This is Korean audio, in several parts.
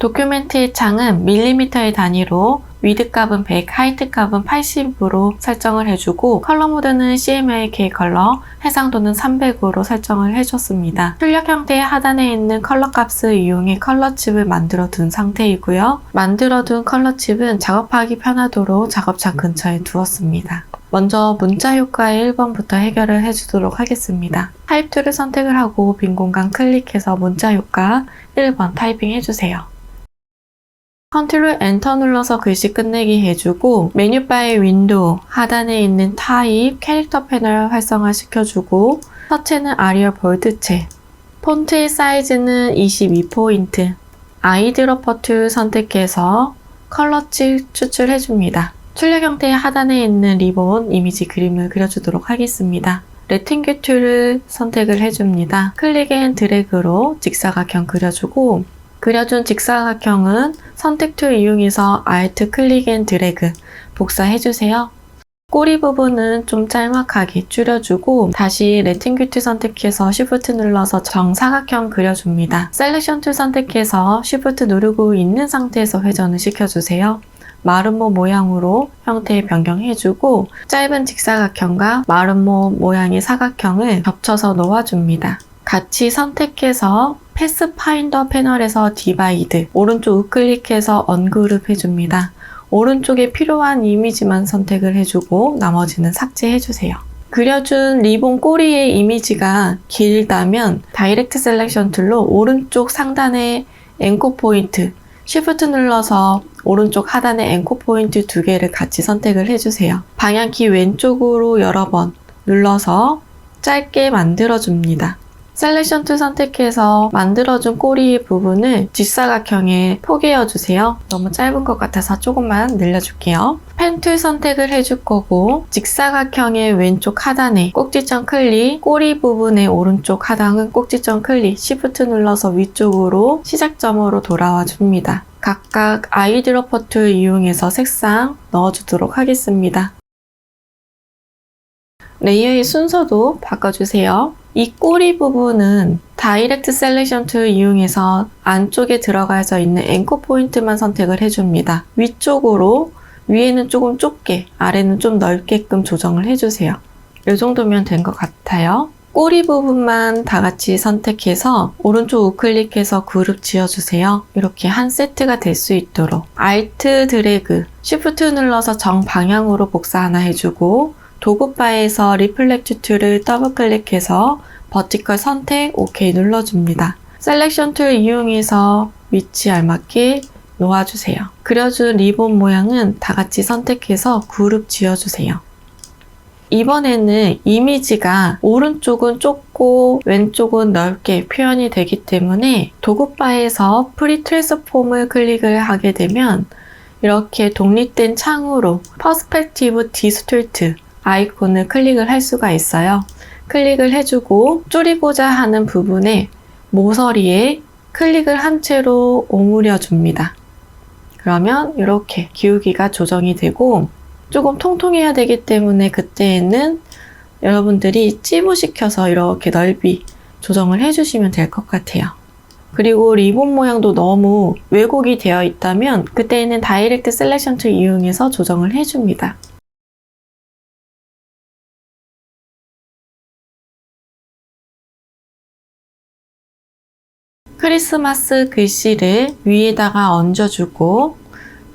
도큐멘트의 창은 밀리미터의 단위로 위드 값은 100, 하이트 값은 80으로 설정을 해주고 컬러 모드는 CMYK 컬러, 해상도는 300으로 설정을 해줬습니다. 출력 형태의 하단에 있는 컬러 값을 이용해 컬러 칩을 만들어 둔 상태이고요. 만들어 둔 컬러 칩은 작업하기 편하도록 작업창 근처에 두었습니다. 먼저 문자 효과의 1번부터 해결을 해주도록 하겠습니다. 타입 툴을 선택을 하고 빈 공간 클릭해서 문자 효과 1번 타이핑 해주세요. 컨트롤 엔터 눌러서 글씨 끝내기 해주고 메뉴바의 윈도우 하단에 있는 타입 캐릭터 패널 활성화 시켜주고 서체는 아리얼 볼드체, 폰트의 사이즈는 22포인트, 아이드로퍼 툴 선택해서 컬러칩 추출해줍니다. 출력 형태의 하단에 있는 리본 이미지 그림을 그려주도록 하겠습니다. 레팅귤 툴을 선택을 해줍니다. 클릭 앤 드래그로 직사각형 그려주고 그려준 직사각형은 선택 툴 이용해서 Alt 클릭 앤 드래그 복사해주세요. 꼬리 부분은 좀 짤막하게 줄여주고 다시 레팅귤 툴 선택해서 Shift 눌러서 정사각형 그려줍니다. 셀렉션 툴 선택해서 Shift 누르고 있는 상태에서 회전을 시켜주세요. 마름모 모양으로 형태 변경해주고 짧은 직사각형과 마름모 모양의 사각형을 겹쳐서 놓아줍니다. 같이 선택해서 패스파인더 패널에서 디바이드, 오른쪽 우클릭해서 언그룹 해줍니다. 오른쪽에 필요한 이미지만 선택을 해주고 나머지는 삭제해주세요. 그려준 리본 꼬리의 이미지가 길다면 다이렉트 셀렉션 툴로 오른쪽 상단에 앵커 포인트, Shift 눌러서 오른쪽 하단에 앵커 포인트 2개를 같이 선택을 해주세요. 방향키 왼쪽으로 여러 번 눌러서 짧게 만들어줍니다. 셀렉션 툴 선택해서 만들어준 꼬리 부분을 직사각형에 포개어주세요. 너무 짧은 것 같아서 조금만 늘려줄게요. 펜 툴 선택을 해줄 거고 직사각형의 왼쪽 하단에 꼭지점 클릭, 꼬리 부분의 오른쪽 하단은 꼭지점 클릭, Shift 눌러서 위쪽으로 시작점으로 돌아와 줍니다. 각각 아이드로퍼 툴 이용해서 색상 넣어주도록 하겠습니다. 레이어의 순서도 바꿔주세요. 이 꼬리 부분은 다이렉트 셀렉션 툴 이용해서 안쪽에 들어가져 있는 앵커 포인트만 선택을 해줍니다. 위쪽으로 위에는 조금 좁게 아래는 좀 넓게끔 조정을 해주세요. 이 정도면 된 것 같아요. 꼬리 부분만 다 같이 선택해서 오른쪽 우클릭해서 그룹 지어주세요. 이렇게 한 세트가 될 수 있도록 Alt 드래그, Shift 눌러서 정방향으로 복사 하나 해주고 도구바에서 리플렉트 툴을 더블 클릭해서 버티컬 선택 OK 눌러줍니다. 셀렉션 툴 이용해서 위치 알맞게 놓아주세요. 그려준 리본 모양은 다 같이 선택해서 그룹 지어주세요. 이번에는 이미지가 오른쪽은 좁고 왼쪽은 넓게 표현이 되기 때문에 도구바에서 프리 트랜스폼을 클릭을 하게 되면 이렇게 독립된 창으로 퍼스펙티브 디스톨트 아이콘을 클릭을 할 수가 있어요. 클릭을 해주고 줄이고자 하는 부분에 모서리에 클릭을 한 채로 오므려 줍니다. 그러면 이렇게 기울기가 조정이 되고 조금 통통해야 되기 때문에 그때에는 여러분들이 찌부시켜서 이렇게 넓이 조정을 해주시면 될 것 같아요. 그리고 리본 모양도 너무 왜곡이 되어 있다면 그때에는 다이렉트 셀렉션 툴 이용해서 조정을 해줍니다. 크리스마스 글씨를 위에다가 얹어주고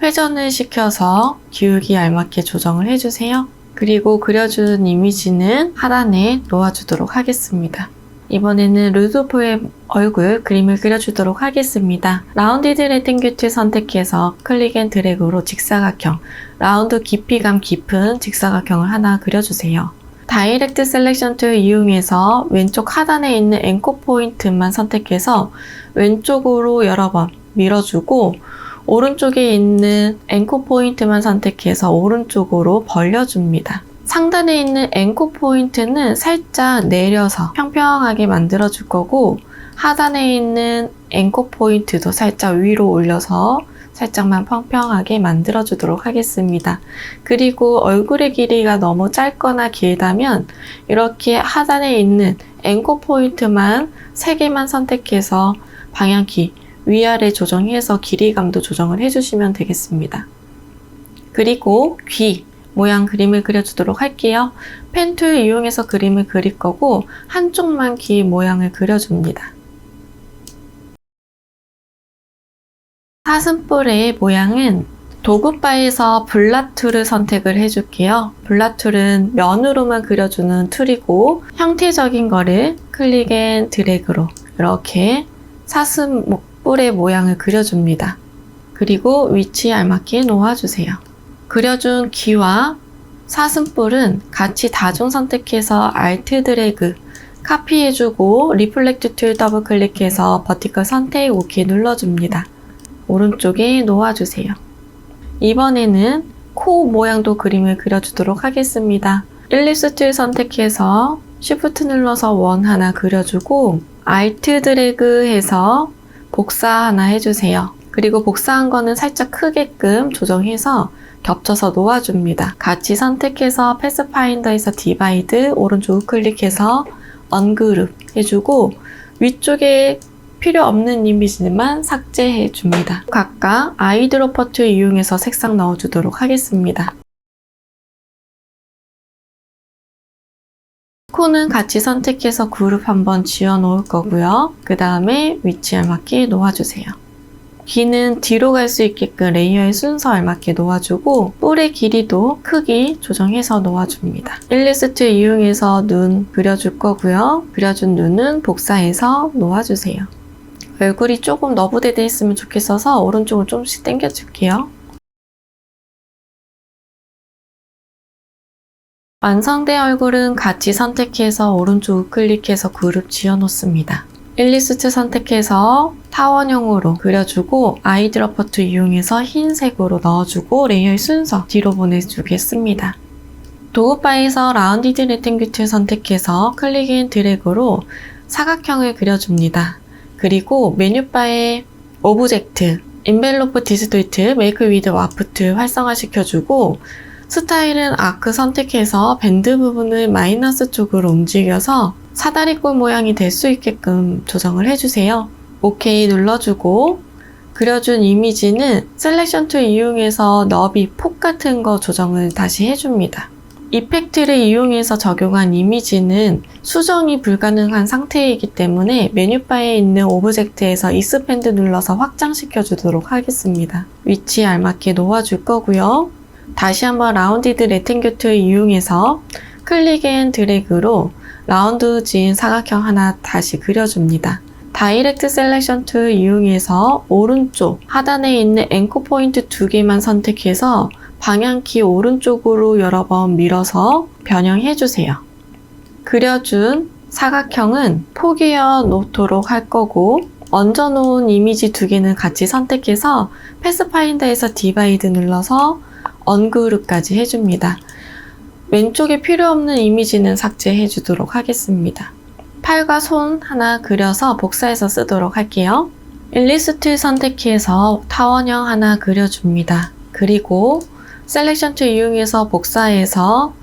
회전을 시켜서 기울기 알맞게 조정을 해주세요. 그리고 그려준 이미지는 하단에 놓아주도록 하겠습니다. 이번에는 루돌프의 얼굴 그림을 그려주도록 하겠습니다. 라운디드 레팅귤 툴 선택해서 클릭 앤 드래그로 직사각형, 라운드 깊이감 깊은 직사각형을 하나 그려주세요. 다이렉트 셀렉션 툴 이용해서 왼쪽 하단에 있는 앵커 포인트만 선택해서 왼쪽으로 여러 번 밀어주고 오른쪽에 있는 앵커 포인트만 선택해서 오른쪽으로 벌려줍니다. 상단에 있는 앵커 포인트는 살짝 내려서 평평하게 만들어줄 거고 하단에 있는 앵커 포인트도 살짝 위로 올려서 살짝만 평평하게 만들어주도록 하겠습니다. 그리고 얼굴의 길이가 너무 짧거나 길다면 이렇게 하단에 있는 앵커 포인트만 3개만 선택해서 방향키 위아래 조정해서 길이감도 조정을 해주시면 되겠습니다. 그리고 귀 모양 그림을 그려주도록 할게요. 펜툴 이용해서 그림을 그릴 거고 한쪽만 귀 모양을 그려줍니다. 사슴뿔의 모양은 도구바에서 블락 툴을 선택을 해줄게요. 블락 툴은 면으로만 그려주는 툴이고 형태적인 거를 클릭 앤 드래그로 이렇게 사슴 뿔의 모양을 그려줍니다. 그리고 위치에 알맞게 놓아주세요. 그려준 귀와 사슴뿔은 같이 다중 선택해서 Alt 드래그 카피해주고 리플렉트 툴 더블 클릭해서 버티컬 선택 OK 눌러줍니다. 오른쪽에 놓아주세요. 이번에는 코 모양도 그림을 그려주도록 하겠습니다. 일립스 툴 선택해서 Shift 눌러서 원 하나 그려주고 Alt 드래그 해서 복사 하나 해주세요. 그리고 복사한 거는 살짝 크게끔 조정해서 겹쳐서 놓아줍니다. 같이 선택해서 패스파인더에서 디바이드 오른쪽 우클릭해서 언그룹 해주고 위쪽에 필요 없는 이미지만 삭제해 줍니다. 각각 아이드로퍼 툴 이용해서 색상 넣어주도록 하겠습니다. 코는 같이 선택해서 그룹 한번 지어 놓을 거고요. 그 다음에 위치에 맞게 놓아주세요. 귀는 뒤로 갈 수 있게끔 레이어의 순서 알맞게 놓아주고 뿔의 길이도 크기 조정해서 놓아줍니다. 일리스트 이용해서 눈 그려줄 거고요. 그려준 눈은 복사해서 놓아주세요. 얼굴이 조금 너부대대 했으면 좋겠어서 오른쪽을 조금씩 당겨줄게요. 완성된 얼굴은 같이 선택해서 오른쪽 우클릭해서 그룹 지어놓습니다. 일리스트 선택해서 타원형으로 그려주고 아이드로퍼 툴 이용해서 흰색으로 넣어주고 레이어의 순서 뒤로 보내주겠습니다. 도구바에서 라운디드 레탱글 툴 선택해서 클릭 앤 드래그로 사각형을 그려줍니다. 그리고 메뉴바에 오브젝트, 인벨로프 디스토트, 메이크 위드 와프 툴 활성화시켜주고 스타일은 아크 선택해서 밴드 부분을 마이너스 쪽으로 움직여서 사다리꼴 모양이 될 수 있게끔 조정을 해주세요. OK 눌러주고 그려준 이미지는 셀렉션 툴 이용해서 너비, 폭 같은 거 조정을 다시 해줍니다. 이펙트를 이용해서 적용한 이미지는 수정이 불가능한 상태이기 때문에 메뉴바에 있는 오브젝트에서 익스펜드 눌러서 확장시켜 주도록 하겠습니다. 위치에 알맞게 놓아줄 거고요. 다시 한번 라운디드 레탱글 툴 이용해서 클릭 앤 드래그로 라운드 지은 사각형 하나 다시 그려줍니다. 다이렉트 셀렉션 툴 이용해서 오른쪽 하단에 있는 앵커 포인트 2개만 선택해서 방향키 오른쪽으로 여러 번 밀어서 변형해주세요. 그려준 사각형은 포개어 놓도록 할 거고 얹어놓은 이미지 2개는 같이 선택해서 패스파인더에서 디바이드 눌러서 언그룹까지 해줍니다. 왼쪽에 필요 없는 이미지는 삭제해 주도록 하겠습니다. 팔과 손 하나 그려서 복사해서 쓰도록 할게요. 일리스 툴 선택해서 타원형 하나 그려줍니다. 그리고 셀렉션 툴 이용해서 복사해서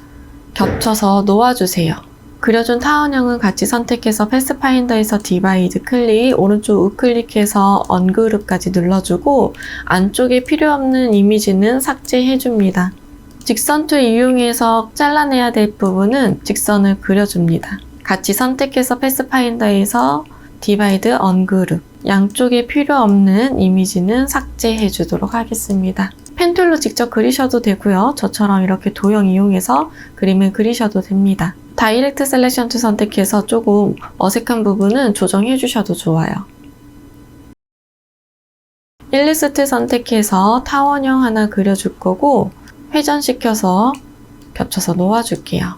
겹쳐서 놓아주세요. 그려준 타원형은 같이 선택해서 패스파인더에서 디바이드 클릭, 오른쪽 우클릭해서 언그룹까지 눌러주고 안쪽에 필요 없는 이미지는 삭제해줍니다. 직선 툴 이용해서 잘라내야 될 부분은 직선을 그려줍니다. 같이 선택해서 패스파인더에서 디바이드 언그룹, 양쪽에 필요 없는 이미지는 삭제해 주도록 하겠습니다. 펜툴로 직접 그리셔도 되고요. 저처럼 이렇게 도형 이용해서 그림을 그리셔도 됩니다. 다이렉트 셀렉션 툴 선택해서 조금 어색한 부분은 조정해 주셔도 좋아요. 일리스트 선택해서 타원형 하나 그려줄 거고 회전시켜서 겹쳐서 놓아줄게요.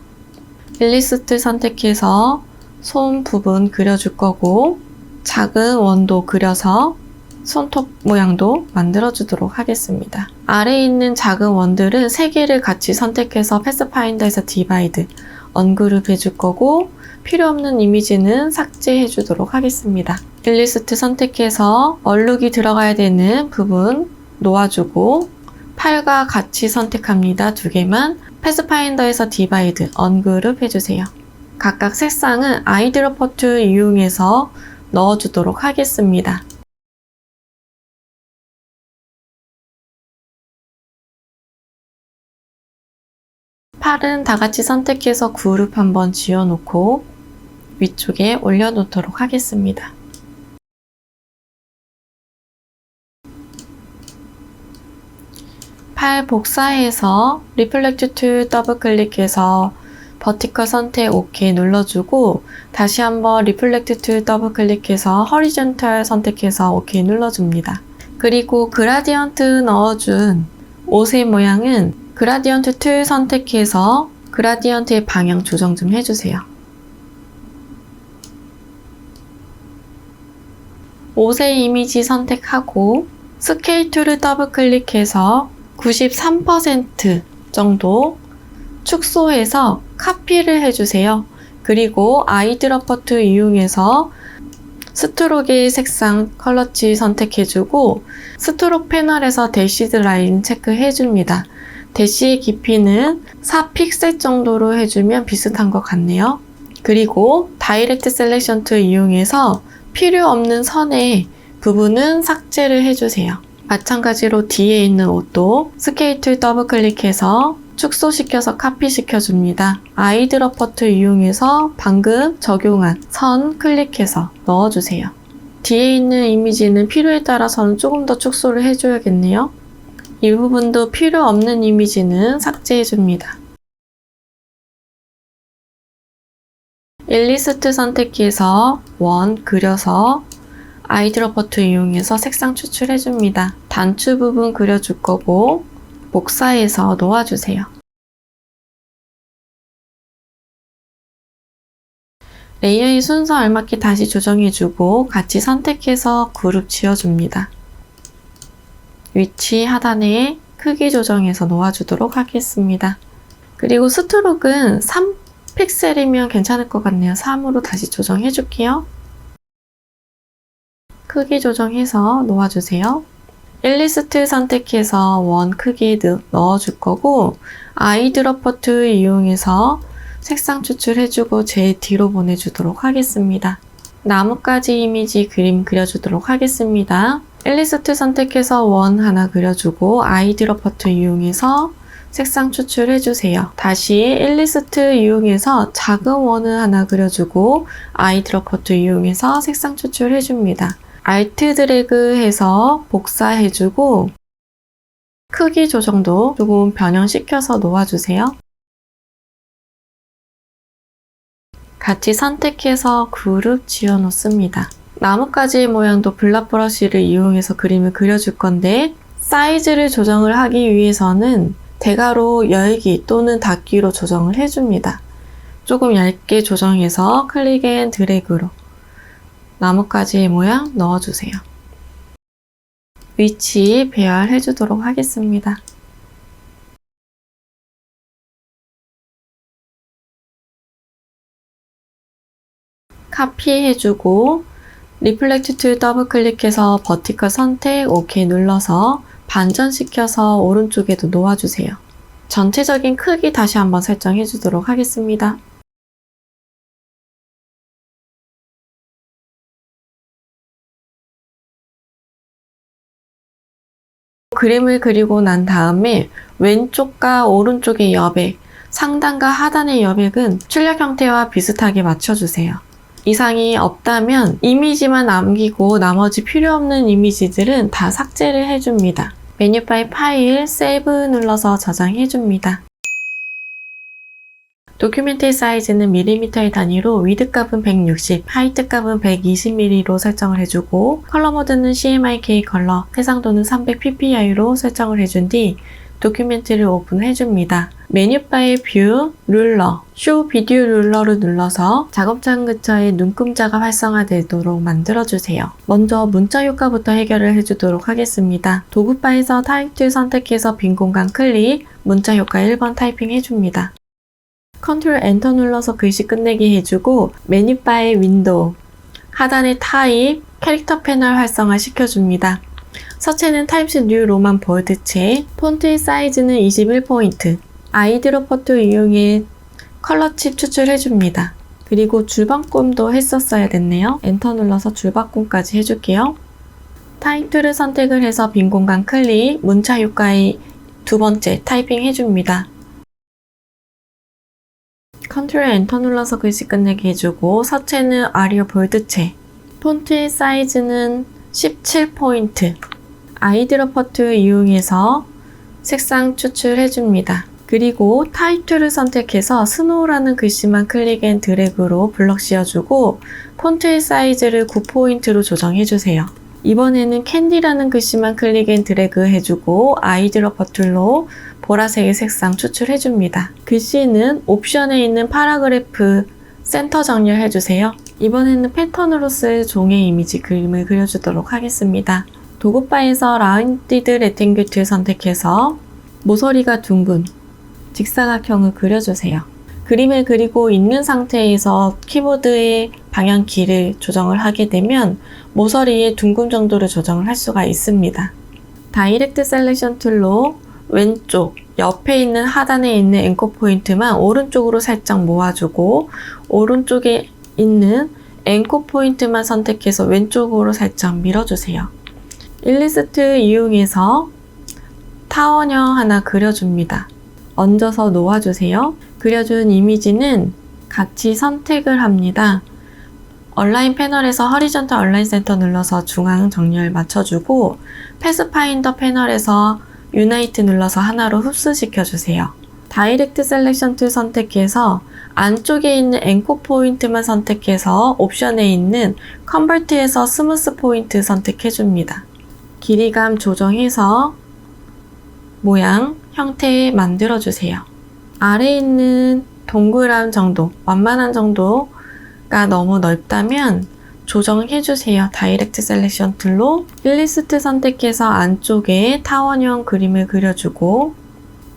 일리스트 선택해서 손 부분 그려줄 거고 작은 원도 그려서 손톱 모양도 만들어주도록 하겠습니다. 아래에 있는 작은 원들은 3개를 같이 선택해서 패스파인더에서 디바이드, 언그룹 해줄 거고 필요 없는 이미지는 삭제해 주도록 하겠습니다. 일리스트 선택해서 얼룩이 들어가야 되는 부분 놓아주고 팔과 같이 선택합니다. 2개만 패스파인더에서 디바이드, 언그룹 해주세요. 각각 색상은 아이드로퍼 툴 이용해서 넣어주도록 하겠습니다. 팔은 다 같이 선택해서 그룹 한번 지어놓고 위쪽에 올려놓도록 하겠습니다. 팔 복사해서 리플렉트 툴 더블 클릭해서 버티컬 선택 OK 눌러주고 다시 한번 리플렉트 툴 더블 클릭해서 허리존털 선택해서 OK 눌러줍니다. 그리고 그라디언트 넣어준 옷의 모양은 그라디언트 툴 선택해서 그라디언트의 방향 조정 좀 해주세요. 옷의 이미지 선택하고 스케일 툴을 더블 클릭해서 93% 정도 축소해서 카피를 해주세요. 그리고 아이드러퍼 툴 이용해서 스트로크의 색상 컬러치 선택해주고 스트로크 패널에서 대시드 라인 체크해줍니다. 대시의 깊이는 4픽셀 정도로 해주면 비슷한 것 같네요. 그리고 다이렉트 셀렉션 툴 이용해서 필요 없는 선의 부분은 삭제를 해주세요. 마찬가지로 뒤에 있는 옷도 스케일 툴 더블 클릭해서 축소시켜서 카피시켜줍니다. 아이드러퍼 툴 이용해서 방금 적용한 선 클릭해서 넣어주세요. 뒤에 있는 이미지는 필요에 따라서는 조금 더 축소를 해줘야겠네요. 이 부분도 필요 없는 이미지는 삭제해줍니다. 일리스트 선택해서 원 그려서 아이드러퍼 툴 이용해서 색상 추출해줍니다. 단추 부분 그려줄 거고 복사해서 놓아주세요. 레이어의 순서 알맞게 다시 조정해주고 같이 선택해서 그룹 지어줍니다. 위치 하단에 크기 조정해서 놓아주도록 하겠습니다. 그리고 스트로크는 3픽셀이면 괜찮을 것 같네요. 3으로 다시 조정해줄게요. 크기 조정해서 놓아주세요. 일리스트 선택해서 원 크기 넣어줄 거고 아이드러퍼 툴 이용해서 색상 추출해주고 제일 뒤로 보내주도록 하겠습니다. 나뭇가지 이미지 그림 그려주도록 하겠습니다. 일리스트 선택해서 원 하나 그려주고 아이드러퍼 툴 이용해서 색상 추출해주세요. 다시 일리스트 이용해서 작은 원을 하나 그려주고 아이드러퍼 툴 이용해서 색상 추출해줍니다. 알트 드래그 해서 복사해주고 크기 조정도 조금 변형시켜서 놓아주세요. 같이 선택해서 그룹 지어놓습니다. 나뭇가지 모양도 블락 브러쉬를 이용해서 그림을 그려줄 건데 사이즈를 조정을 하기 위해서는 대괄호 열기 또는 닫기로 조정을 해줍니다. 조금 얇게 조정해서 클릭 앤 드래그로 나뭇가지 모양 넣어주세요. 위치 배열해 주도록 하겠습니다. 카피해주고 리플렉트 툴 더블 클릭해서 버티컬 선택 OK 눌러서 반전시켜서 오른쪽에도 놓아주세요. 전체적인 크기 다시 한번 설정해 주도록 하겠습니다. 그림을 그리고 난 다음에 왼쪽과 오른쪽의 여백, 상단과 하단의 여백은 출력 형태와 비슷하게 맞춰주세요. 이상이 없다면 이미지만 남기고 나머지 필요 없는 이미지들은 다 삭제를 해줍니다. 메뉴바의 파일, 세이브 눌러서 저장해줍니다. 도큐멘트의 사이즈는 밀리미터의 단위로 위드 값은 160, 하이트 값은 120mm로 설정을 해주고 컬러 모드는 CMYK 컬러, 해상도는 300ppi로 설정을 해준 뒤 도큐멘트를 오픈해줍니다. 메뉴바의 뷰, 룰러, 쇼 비디오 룰러를 눌러서 작업장 근처에 눈금자가 활성화되도록 만들어주세요. 먼저 문자 효과부터 해결을 해주도록 하겠습니다. 도구바에서 타입2 선택해서 빈 공간 클릭, 문자 효과 1번 타이핑 해줍니다. 컨트롤 엔터 눌러서 글씨 끝내기 해주고 메뉴바의 윈도우, 하단의 타입, 캐릭터 패널 활성화 시켜줍니다. 서체는 타입스 뉴 로만 볼드체, 폰트의 사이즈는 21포인트, 아이드러퍼 툴 이용해 컬러 칩 추출해줍니다. 그리고 줄바꿈도 했었어야 됐네요. 엔터 눌러서 줄바꿈까지 해줄게요. 타입 툴을 선택을 해서 빈 공간 클릭, 문자 효과의 두 번째 타이핑 해줍니다. 컨트롤 엔터 눌러서 글씨 끝내게 해주고 서체는 아리얼 볼드체, 폰트의 사이즈는 17포인트, 아이드로퍼 툴 이용해서 색상 추출해줍니다. 그리고 타입2를 선택해서 스노우라는 글씨만 클릭 앤 드래그로 블럭 씌워주고 폰트의 사이즈를 9포인트로 조정해주세요. 이번에는 캔디라는 글씨만 클릭 앤 드래그 해주고 아이드로퍼 툴로 보라색의 색상 추출해줍니다. 글씨는 옵션에 있는 파라그래프 센터 정렬해주세요. 이번에는 패턴으로 쓸 종의 이미지 그림을 그려주도록 하겠습니다. 도구바에서 라운디드 레탱글 툴 선택해서 모서리가 둥근 직사각형을 그려주세요. 그림을 그리고 있는 상태에서 키보드의 방향키를 조정을 하게 되면 모서리의 둥근 정도를 조정을 할 수가 있습니다. 다이렉트 셀렉션 툴로 왼쪽 옆에 있는 하단에 있는 앵커 포인트만 오른쪽으로 살짝 모아주고 오른쪽에 있는 앵커 포인트만 선택해서 왼쪽으로 살짝 밀어주세요. 일리스트 이용해서 타원형 하나 그려줍니다. 얹어서 놓아주세요. 그려준 이미지는 같이 선택을 합니다. 얼라인 패널에서 허리전탈 얼라인 센터 눌러서 중앙 정렬 맞춰주고 패스파인더 패널에서 유나이트 눌러서 하나로 흡수시켜주세요. 다이렉트 셀렉션 툴 선택해서 안쪽에 있는 앵커 포인트만 선택해서 옵션에 있는 컨버트에서 스무스 포인트 선택해줍니다. 길이감 조정해서 모양, 형태 만들어주세요. 아래에 있는 동그란 정도, 완만한 정도가 너무 넓다면 조정해주세요. 다이렉트 셀렉션 툴로 일리스트 선택해서 안쪽에 타원형 그림을 그려주고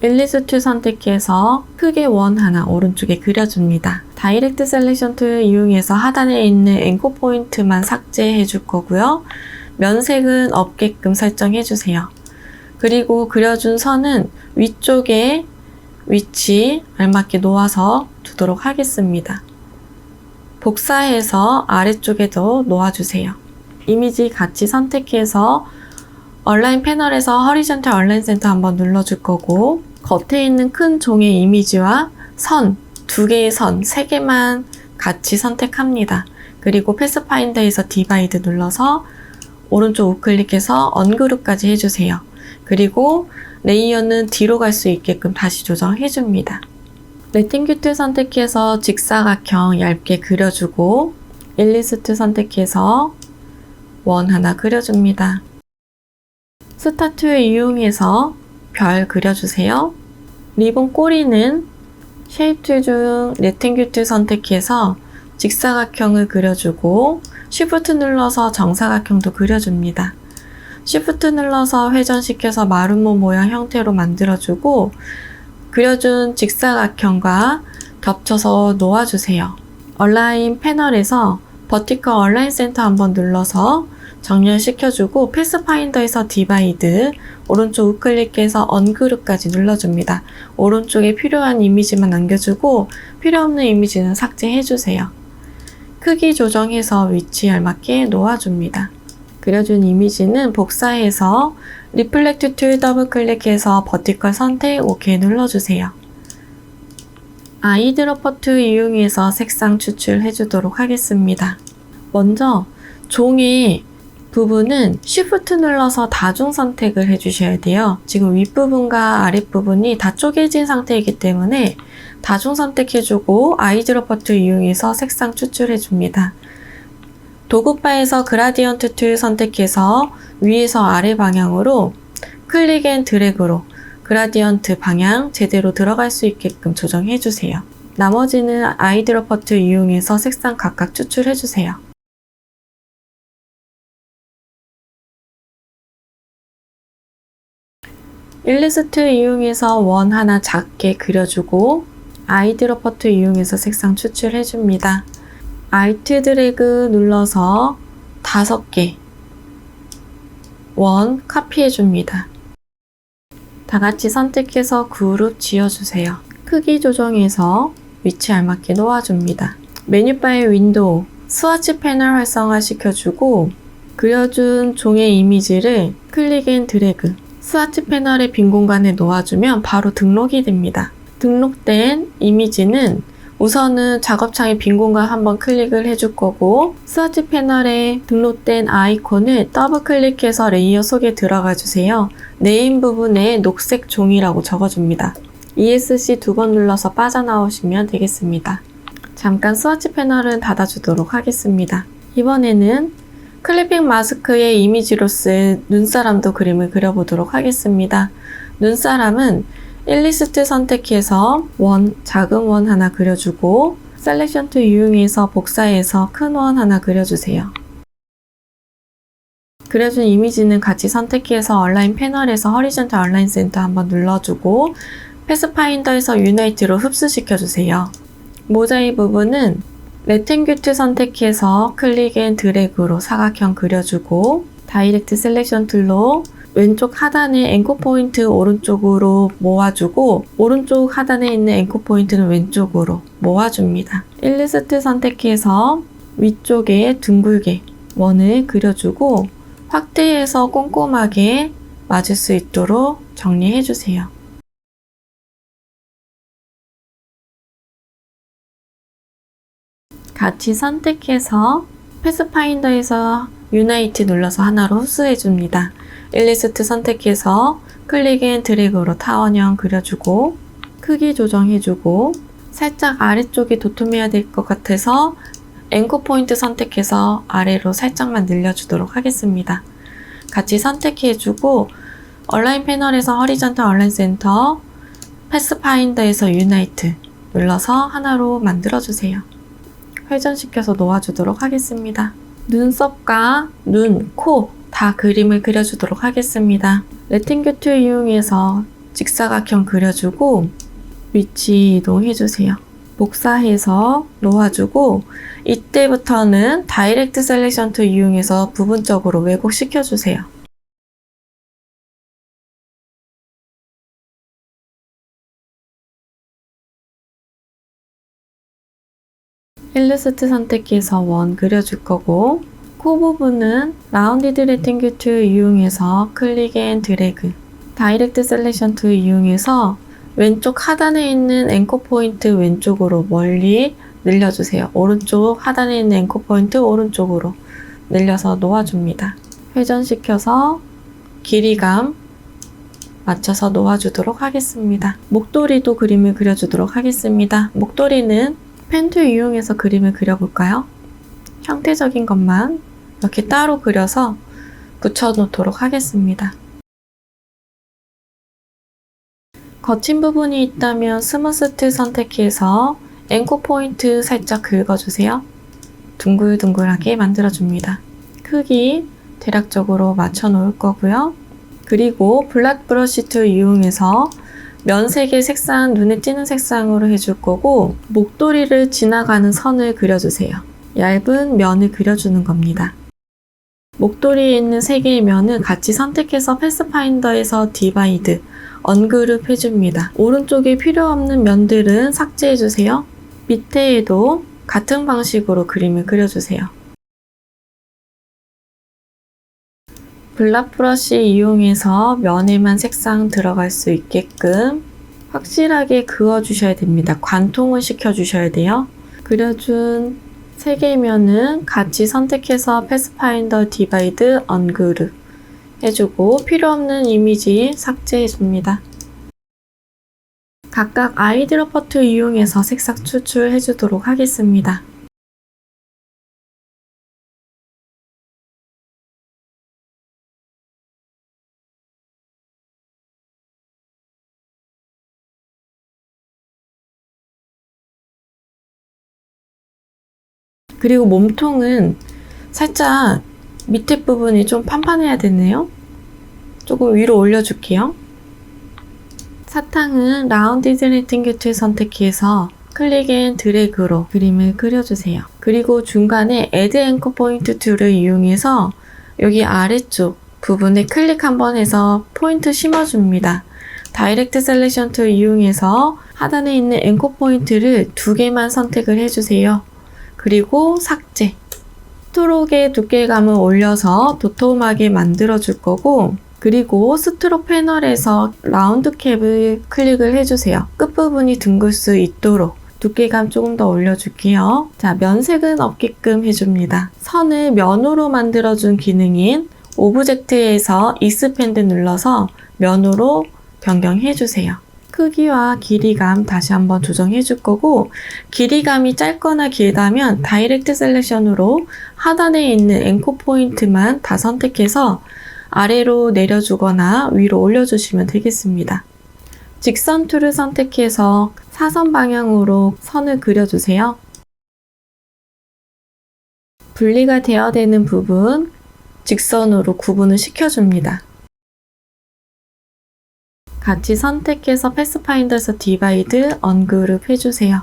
일리스트 선택해서 크게 원 하나 오른쪽에 그려줍니다. 다이렉트 셀렉션 툴 이용해서 하단에 있는 앵커 포인트만 삭제해 줄 거고요. 면색은 없게끔 설정해주세요. 그리고 그려준 선은 위쪽에 위치 알맞게 놓아서 두도록 하겠습니다. 복사해서 아래쪽에도 놓아주세요. 이미지 같이 선택해서 얼라인 패널에서 허리전탈 얼라인 센터 한번 눌러줄 거고 겉에 있는 큰 종의 이미지와 선, 2개의 선, 3개만 같이 선택합니다. 그리고 패스파인더에서 디바이드 눌러서 오른쪽 우클릭해서 언그룹까지 해주세요. 그리고 레이어는 뒤로 갈 수 있게끔 다시 조정해줍니다. 레팅큐 선택해서 직사각형 얇게 그려주고 일리스트 선택해서 원 하나 그려줍니다. 스타트 이용해서 별 그려주세요. 리본 꼬리는 쉐입 툴 중 레팅큐 선택해서 직사각형을 그려주고 쉬프트 눌러서 정사각형도 그려줍니다. 쉬프트 눌러서 회전시켜서 마름모 모양 형태로 만들어주고 그려준 직사각형과 겹쳐서 놓아주세요. 얼라인 패널에서 버티컬 얼라인 센터 한번 눌러서 정렬시켜주고 패스파인더에서 디바이드 오른쪽 우클릭해서 언그룹까지 눌러줍니다. 오른쪽에 필요한 이미지만 남겨주고 필요없는 이미지는 삭제해주세요. 크기 조정해서 위치에 알맞게 놓아줍니다. 그려준 이미지는 복사해서 리플렉트 툴 더블 클릭해서 버티컬 선택 OK 눌러주세요. 아이드로퍼 툴 이용해서 색상 추출해 주도록 하겠습니다. 먼저 종의 부분은 Shift 눌러서 다중 선택을 해주셔야 돼요. 지금 윗부분과 아랫부분이 다 쪼개진 상태이기 때문에 다중 선택해주고 아이드로퍼 툴 이용해서 색상 추출해줍니다. 도구바에서 그라디언트 툴 선택해서 위에서 아래 방향으로 클릭 앤 드래그로 그라디언트 방향 제대로 들어갈 수 있게끔 조정해주세요. 나머지는 아이드로퍼 툴 이용해서 색상 각각 추출해주세요. 일리스트 이용해서 원 하나 작게 그려주고 아이드로퍼 툴 이용해서 색상 추출해줍니다. Alt 드래그 눌러서 5개 원 카피해줍니다. 다같이 선택해서 그룹 지어주세요. 크기 조정해서 위치 알맞게 놓아줍니다. 메뉴바의 윈도우, 스와치 패널 활성화 시켜주고 그려준 종의 이미지를 클릭 앤 드래그 스와치 패널의 빈 공간에 놓아주면 바로 등록이 됩니다. 등록된 이미지는 우선은 작업창의 빈 공간 한번 클릭을 해줄 거고, 스와치 패널에 등록된 아이콘을 더블 클릭해서 레이어 속에 들어가 주세요. 네임 부분에 녹색 종이라고 적어줍니다. ESC 2번 눌러서 빠져나오시면 되겠습니다. 잠깐 스와치 패널은 닫아주도록 하겠습니다. 이번에는 클리핑 마스크의 이미지로 쓴 눈사람도 그림을 그려보도록 하겠습니다. 눈사람은 일리스트 선택해서 작은 원 하나 그려주고, 셀렉션 툴 이용해서 복사해서 큰 원 하나 그려주세요. 그려준 이미지는 같이 선택해서 얼라인 패널에서 허리존탈 얼라인 센터 한번 눌러주고, 패스파인더에서 유나이트로 흡수시켜주세요. 모자의 부분은 레탱귤 선택해서 클릭 앤 드래그로 사각형 그려주고, 다이렉트 셀렉션 툴로 왼쪽 하단에 앵커 포인트 오른쪽으로 모아주고, 오른쪽 하단에 있는 앵커 포인트는 왼쪽으로 모아줍니다. 일리스트 선택해서 위쪽에 둥글게 원을 그려주고, 확대해서 꼼꼼하게 맞을 수 있도록 정리해주세요. 같이 선택해서 패스파인더에서 유나이트 눌러서 하나로 흡수해줍니다. 일리스트 선택해서 클릭 앤 드래그로 타원형 그려주고, 크기 조정해주고, 살짝 아래쪽에 도톰해야 될 것 같아서 앵커 포인트 선택해서 아래로 살짝만 늘려주도록 하겠습니다. 같이 선택해주고, 얼라인 패널에서 허리존탈 얼라인 센터, 패스파인더에서 유나이트 눌러서 하나로 만들어주세요. 회전시켜서 놓아주도록 하겠습니다. 눈썹과 눈, 코 다 그림을 그려주도록 하겠습니다. 레탱귤 툴 이용해서 직사각형 그려주고 위치 이동해주세요. 복사해서 놓아주고, 이때부터는 다이렉트 셀렉션 툴 이용해서 부분적으로 왜곡시켜주세요. 일리스트 선택해서 원 그려줄 거고, 코 부분은 라운디드 레탱귤 툴 이용해서 클릭 앤 드래그, 다이렉트 셀렉션 툴 이용해서 왼쪽 하단에 있는 앵커 포인트 왼쪽으로 멀리 늘려주세요. 오른쪽 하단에 있는 앵커 포인트 오른쪽으로 늘려서 놓아줍니다. 회전시켜서 길이감 맞춰서 놓아주도록 하겠습니다. 목도리도 그림을 그려주도록 하겠습니다. 목도리는 펜 툴 이용해서 그림을 그려볼까요? 형태적인 것만 이렇게 따로 그려서 붙여놓도록 하겠습니다. 거친 부분이 있다면 스무스 툴 선택해서 앵커 포인트 살짝 긁어주세요. 둥글둥글하게 만들어줍니다. 크기 대략적으로 맞춰 놓을 거고요. 그리고 블랙 브러쉬 툴 이용해서 면색의 색상, 눈에 띄는 색상으로 해줄 거고, 목도리를 지나가는 선을 그려주세요. 얇은 면을 그려주는 겁니다. 목도리에 있는 세 개의 면을 같이 선택해서 패스파인더에서 디바이드, 언그룹 해줍니다. 오른쪽에 필요 없는 면들은 삭제해주세요. 밑에에도 같은 방식으로 그림을 그려주세요. 블랙 브러쉬 이용해서 면에만 색상 들어갈 수 있게끔 확실하게 그어주셔야 됩니다. 관통을 시켜주셔야 돼요. 그려준 세 개의 면은 같이 선택해서 패스파인더 디바이드 언그룹 해주고, 필요 없는 이미지 삭제해줍니다. 각각 아이드로퍼 툴 이용해서 색상 추출해주도록 하겠습니다. 그리고 몸통은 살짝 밑에 부분이 좀 판판해야 되네요. 조금 위로 올려줄게요. 사탕은 라운디드 레탱귤 툴 선택해서 클릭 앤 드래그로 그림을 그려주세요. 그리고 중간에 애드 앵커 포인트 툴을 이용해서 여기 아래쪽 부분에 클릭 한번 해서 포인트 심어줍니다. 다이렉트 셀렉션 툴 이용해서 하단에 있는 앵커 포인트를 2개만 선택을 해주세요. 그리고 삭제. 스트록의 두께감을 올려서 도톰하게 만들어 줄 거고, 그리고 스트록 패널에서 라운드 캡을 클릭을 해주세요. 끝부분이 둥글 수 있도록 두께감 조금 더 올려줄게요. 자, 면색은 없게끔 해줍니다. 선을 면으로 만들어준 기능인 오브젝트에서 익스펜드 눌러서 면으로 변경해주세요. 크기와 길이감 다시 한번 조정해줄 거고, 길이감이 짧거나 길다면 다이렉트 셀렉션으로 하단에 있는 앵커 포인트만 다 선택해서 아래로 내려주거나 위로 올려주시면 되겠습니다. 직선 툴을 선택해서 사선 방향으로 선을 그려주세요. 분리가 되어야 되는 부분 직선으로 구분을 시켜줍니다. 같이 선택해서 패스파인더에서 디바이드, 언그룹 해주세요.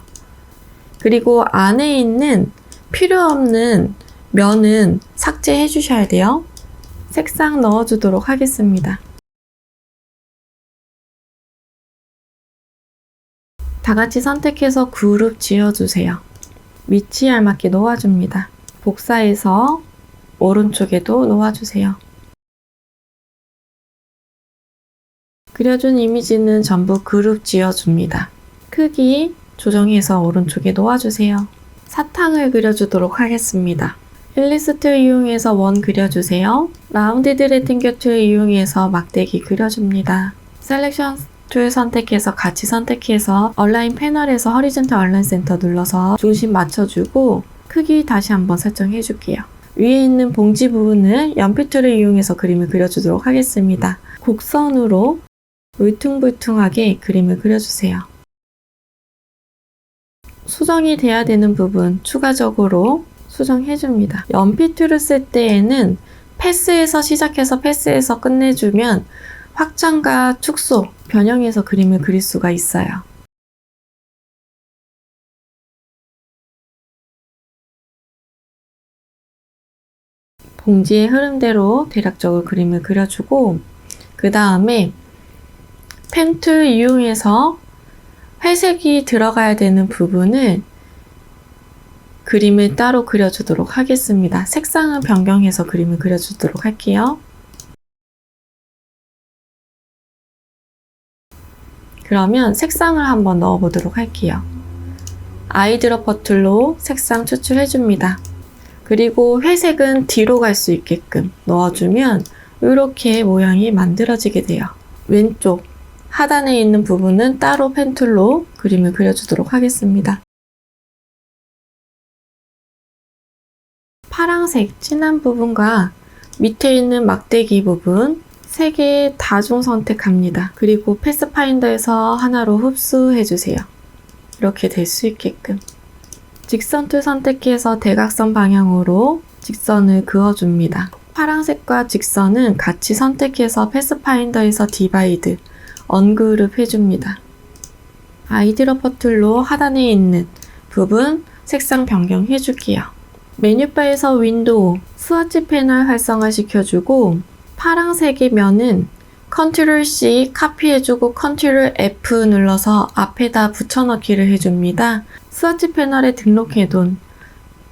그리고 안에 있는 필요 없는 면은 삭제해 주셔야 돼요. 색상 넣어주도록 하겠습니다. 다 같이 선택해서 그룹 지어주세요. 위치에 알맞게 놓아줍니다. 복사해서 오른쪽에도 놓아주세요. 그려준 이미지는 전부 그룹 지어줍니다. 크기 조정해서 오른쪽에 놓아주세요. 사탕을 그려주도록 하겠습니다. 일리스 툴 이용해서 원 그려주세요. 라운디드 레팅겨 툴 이용해서 막대기 그려줍니다. 셀렉션 툴 선택해서 같이 선택해서 얼라인 패널에서 허리젠탈 얼라인 센터 눌러서 중심 맞춰주고 크기 다시 한번 설정해 줄게요. 위에 있는 봉지 부분을 연필 툴을 이용해서 그림을 그려주도록 하겠습니다. 곡선으로 울퉁불퉁하게 그림을 그려주세요. 수정이 돼야 되는 부분 추가적으로 수정해줍니다. 연필 툴을 쓸 때에는 패스에서 시작해서 패스에서 끝내주면 확장과 축소, 변형해서 그림을 그릴 수가 있어요. 봉지의 흐름대로 대략적으로 그림을 그려주고 그 다음에 펜 툴 이용해서 회색이 들어가야 되는 부분을 그림을 따로 그려주도록 하겠습니다. 색상을 변경해서 그림을 그려주도록 할게요. 그러면 색상을 한번 넣어보도록 할게요. 아이드러퍼 툴로 색상 추출해줍니다. 그리고 회색은 뒤로 갈 수 있게끔 넣어주면 이렇게 모양이 만들어지게 돼요. 왼쪽 하단에 있는 부분은 따로 펜툴로 그림을 그려주도록 하겠습니다. 파란색 진한 부분과 밑에 있는 막대기 부분 3개 다중 선택합니다. 그리고 패스파인더에서 하나로 흡수해주세요. 이렇게 될 수 있게끔. 직선 툴 선택해서 대각선 방향으로 직선을 그어줍니다. 파란색과 직선은 같이 선택해서 패스파인더에서 디바이드, 언그룹 해줍니다. 아이드러퍼 툴로 하단에 있는 부분 색상 변경해줄게요. 메뉴바에서 윈도우, 스와치 패널 활성화시켜주고 파란색의 면은 컨트롤 C 카피해주고 컨트롤 F 눌러서 앞에다 붙여넣기를 해줍니다. 스와치 패널에 등록해둔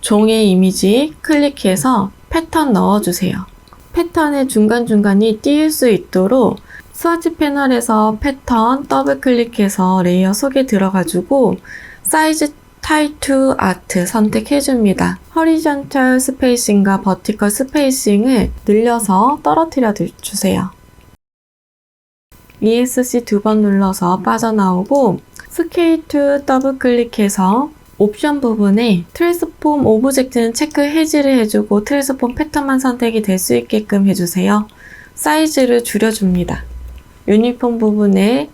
종의 이미지 클릭해서 패턴 넣어주세요. 패턴의 중간중간이 띄울 수 있도록 스와치 패널에서 패턴 더블 클릭해서 레이어 속에 들어가지고 사이즈 타입 2 아트 선택해줍니다. 허리전털 스페이싱과 버티컬 스페이싱을 늘려서 떨어뜨려 주세요. ESC 2번 눌러서 빠져나오고 스케일 툴 더블 클릭해서 옵션 부분에 트랜스폼 오브젝트는 체크 해지를 해주고 트랜스폼 패턴만 선택이 될 수 있게끔 해주세요. 사이즈를 줄여줍니다. 유니폼 부분에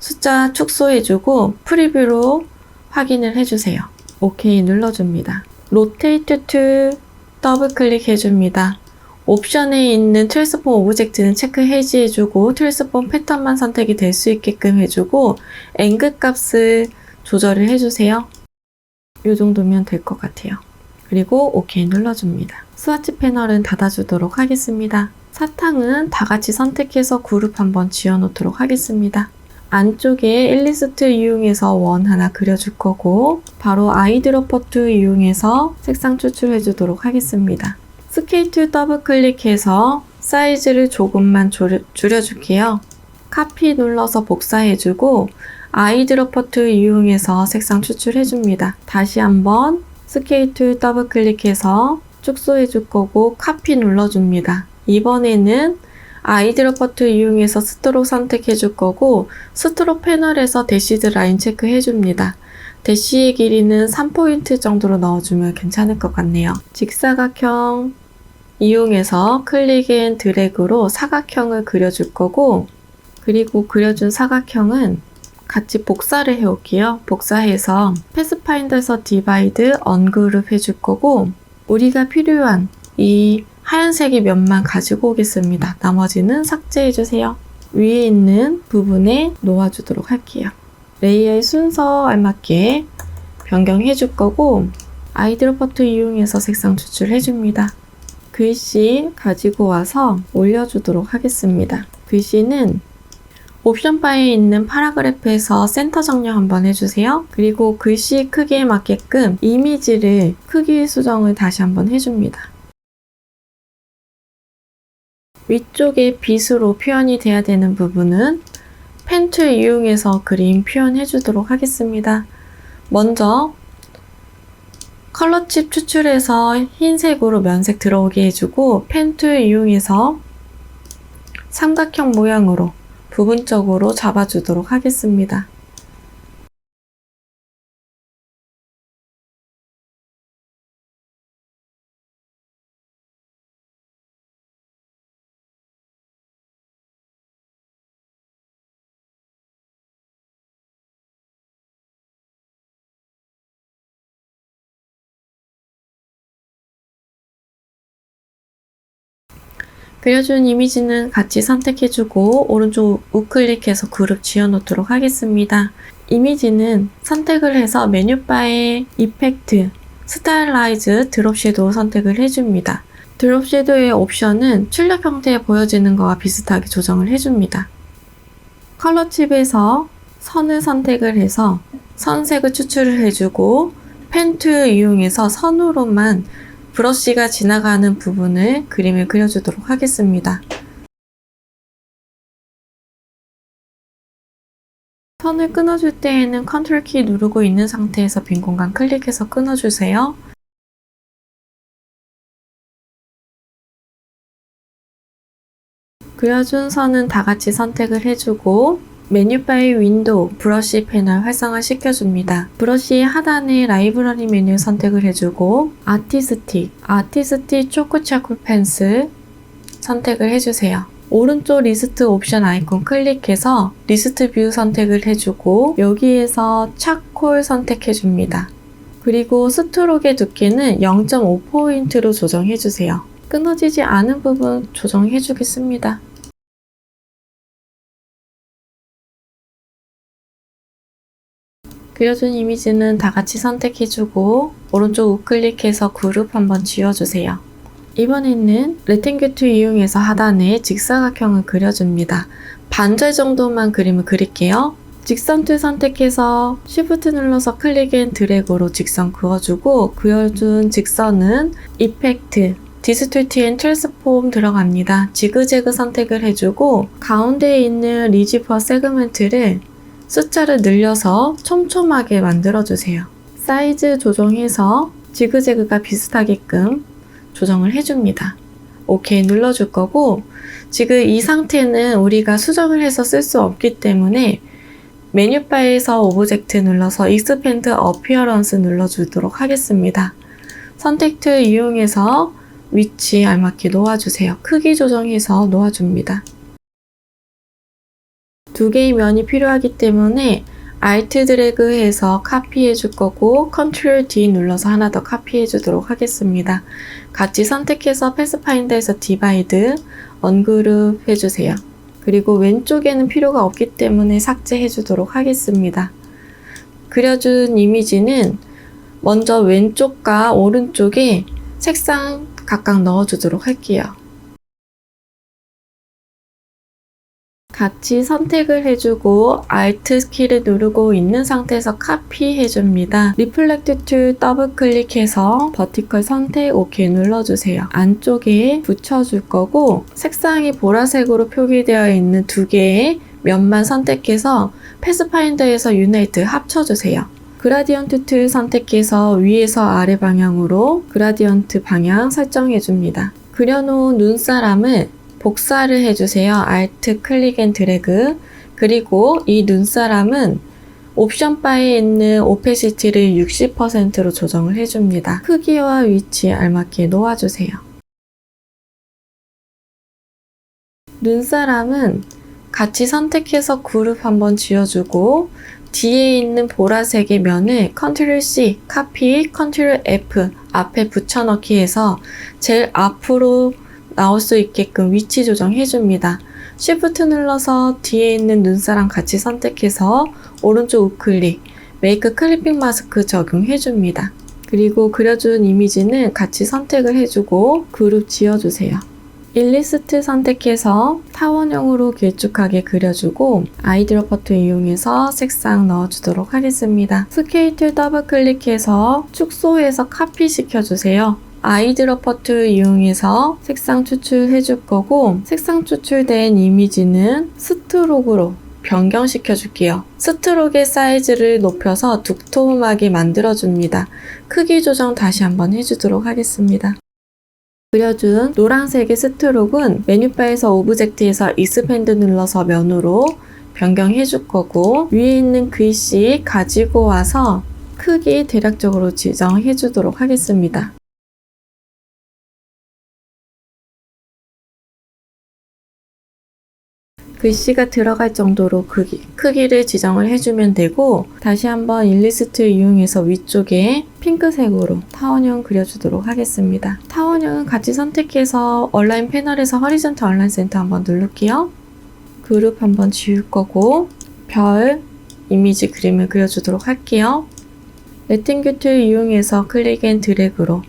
숫자 축소해주고 프리뷰로 확인을 해주세요. OK 눌러줍니다. 로테이트 툴 더블 클릭해줍니다. 옵션에 있는 트랜스폼 오브젝트는 체크 해지해주고 트랜스폼 패턴만 선택이 될 수 있게끔 해주고 앵글 값을 조절을 해주세요. 이 정도면 될 것 같아요. 그리고 OK 눌러줍니다. 스와치 패널은 닫아주도록 하겠습니다. 사탕은 다 같이 선택해서 그룹 한번 지어놓도록 하겠습니다. 안쪽에 일리스 툴 이용해서 원 하나 그려줄 거고 바로 아이드러퍼 툴 이용해서 색상 추출해 주도록 하겠습니다. 스케일 툴 더블 클릭해서 사이즈를 조금만 줄여줄게요. 카피 눌러서 복사해주고 아이드로퍼 툴 이용해서 색상 추출해줍니다. 다시 한번 스케일 툴 더블 클릭해서 축소해줄 거고 카피 눌러줍니다. 이번에는 아이드로퍼 툴 이용해서 스트로크 선택해줄 거고 스트로크 패널에서 대시드 라인 체크해줍니다. 대시의 길이는 3포인트 정도로 넣어주면 괜찮을 것 같네요. 직사각형 이용해서 클릭 앤 드래그로 사각형을 그려줄 거고 그리고 그려준 사각형은 같이 복사를 해올게요. 복사해서 패스파인더에서 디바이드, 언그룹 해줄 거고 우리가 필요한 이 하얀색의 면만 가지고 오겠습니다. 나머지는 삭제해주세요. 위에 있는 부분에 놓아주도록 할게요. 레이어의 순서 알맞게 변경해줄 거고 아이드로퍼 툴 이용해서 색상 추출해줍니다. 글씨 가지고 와서 올려주도록 하겠습니다. 글씨는 옵션 바에 있는 파라그래프에서 센터 정렬 한번 해주세요. 그리고 글씨 크기에 맞게끔 이미지를 크기 수정을 다시 한번 해줍니다. 위쪽에 빛으로 표현이 돼야 되는 부분은 펜 툴 이용해서 그림 표현해 주도록 하겠습니다. 먼저 컬러칩 추출해서 흰색으로 면색 들어오게 해주고 펜 툴 이용해서 삼각형 모양으로 부분적으로 잡아주도록 하겠습니다. 그려준 이미지는 같이 선택해주고 오른쪽 우클릭해서 그룹 지어놓도록 하겠습니다. 이미지는 선택을 해서 메뉴바에 이펙트, 스타일라이즈, 드롭 섀도우 선택을 해줍니다. 드롭 섀도우의 옵션은 출력 형태에 보여지는 것과 비슷하게 조정을 해줍니다. 컬러 칩에서 선을 선택을 해서 선색을 추출을 해주고 펜 툴 이용해서 선으로만 브러쉬가 지나가는 부분을 그림을 그려주도록 하겠습니다. 선을 끊어줄 때에는 컨트롤 키 누르고 있는 상태에서 빈 공간 클릭해서 끊어주세요. 그려준 선은 다 같이 선택을 해주고 메뉴바의 윈도우, 브러쉬 패널 활성화 시켜줍니다. 브러쉬 하단에 라이브러리 메뉴 선택을 해주고 아티스틱 초코 차콜 펜슬 선택을 해주세요. 오른쪽 리스트 옵션 아이콘 클릭해서 리스트 뷰 선택을 해주고 여기에서 차콜 선택해줍니다. 그리고 스트로크의 두께는 0.5포인트로 조정해주세요. 끊어지지 않은 부분 조정해주겠습니다. 그려준 이미지는 다 같이 선택해주고 오른쪽 우클릭해서 그룹 한번 지워주세요. 이번에는 레탱글 툴 이용해서 하단에 직사각형을 그려줍니다. 반절 정도만 그림을 그릴게요. 직선 툴 선택해서 Shift 눌러서 클릭 앤 드래그로 직선 그어주고 그려준 직선은 이펙트, 디스토트 앤 트랜스폼 들어갑니다. 지그재그 선택을 해주고 가운데에 있는 리지퍼 세그먼트를 숫자를 늘려서 촘촘하게 만들어주세요. 사이즈 조정해서 지그재그가 비슷하게끔 조정을 해줍니다. 오케이 눌러줄 거고 지금 이 상태는 우리가 수정을 해서 쓸 수 없기 때문에 메뉴바에서 오브젝트 눌러서 익스펜드 어피어런스 눌러주도록 하겠습니다. 선택 툴 이용해서 위치 알맞게 놓아주세요. 크기 조정해서 놓아줍니다. 두 개의 면이 필요하기 때문에 Alt 드래그 해서 카피해 줄 거고 Ctrl D 눌러서 하나 더 카피해 주도록 하겠습니다. 같이 선택해서 패스파인더에서 디바이드, 언그룹 해주세요. 그리고 왼쪽에는 필요가 없기 때문에 삭제해 주도록 하겠습니다. 그려준 이미지는 먼저 왼쪽과 오른쪽에 색상 각각 넣어주도록 할게요. 같이 선택을 해주고 Alt 키를 누르고 있는 상태에서 카피해줍니다. 리플렉트 툴 더블 클릭해서 버티컬 선택 OK 눌러주세요. 안쪽에 붙여줄 거고 색상이 보라색으로 표기되어 있는 두 개의 면만 선택해서 패스파인더에서 유나이트 합쳐주세요. 그라디언트 툴 선택해서 위에서 아래 방향으로 그라디언트 방향 설정해줍니다. 그려놓은 눈사람을 복사를 해주세요. Alt 클릭 앤 드래그. 그리고 이 눈사람은 옵션 바에 있는 오페시티를 60%로 조정을 해줍니다. 크기와 위치에 알맞게 놓아주세요. 눈사람은 같이 선택해서 그룹 한번 지어주고 뒤에 있는 보라색의 면을 Ctrl+C, 카피, Ctrl+F 앞에 붙여넣기 해서 제일 앞으로 나올 수 있게끔 위치 조정해줍니다. Shift 눌러서 뒤에 있는 눈사람 같이 선택해서 오른쪽 우클릭, 메이크 클리핑 마스크 적용해줍니다. 그리고 그려준 이미지는 같이 선택을 해주고 그룹 지어주세요. 일리스트 선택해서 타원형으로 길쭉하게 그려주고 아이드로퍼 툴 이용해서 색상 넣어주도록 하겠습니다. 스케일 툴 더블 클릭해서 축소해서 카피 시켜주세요. 아이드로퍼 툴 이용해서 색상 추출해 줄 거고 색상 추출된 이미지는 스트로크로 변경시켜 줄게요. 스트로크의 사이즈를 높여서 두툼하게 만들어 줍니다. 크기 조정 다시 한번 해주도록 하겠습니다. 그려준 노란색의 스트로크는 메뉴바에서 오브젝트에서 익스펜드 눌러서 면으로 변경해 줄 거고 위에 있는 글씨 가지고 와서 크기 대략적으로 지정해 주도록 하겠습니다. 글씨가 들어갈 정도로 크기를 지정을 해주면 되고 다시 한번 일리스트 이용해서 위쪽에 핑크색으로 타원형 그려주도록 하겠습니다. 타원형은 같이 선택해서 얼라인 패널에서 허리존탈 얼라인 센터 한번 누를게요. 그룹 한번 지울 거고 별 이미지 그림을 그려주도록 할게요. 레팅규 툴 이용해서 클릭 앤 드래그로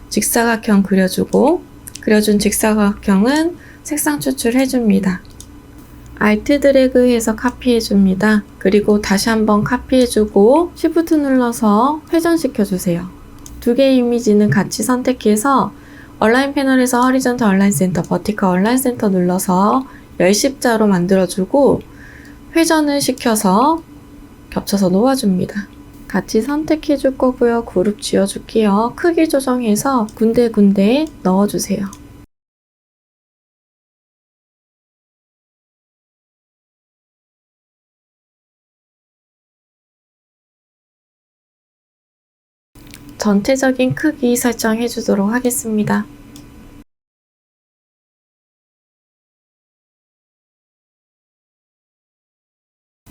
직사각형 그려주고 그려준 직사각형은 색상 추출해줍니다. Alt 드래그해서 카피해줍니다. 그리고 다시 한번 카피해주고 Shift 눌러서 회전시켜주세요. 두 개의 이미지는 같이 선택해서 얼라인 패널에서 허리존탈 얼라인 센터, 버티컬 얼라인 센터 눌러서 열십자로 만들어주고 회전을 시켜서 겹쳐서 놓아줍니다. 같이 선택해줄 거고요. 그룹 지어줄게요. 크기 조정해서 군데군데 넣어주세요. 전체적인 크기 설정해 주도록 하겠습니다.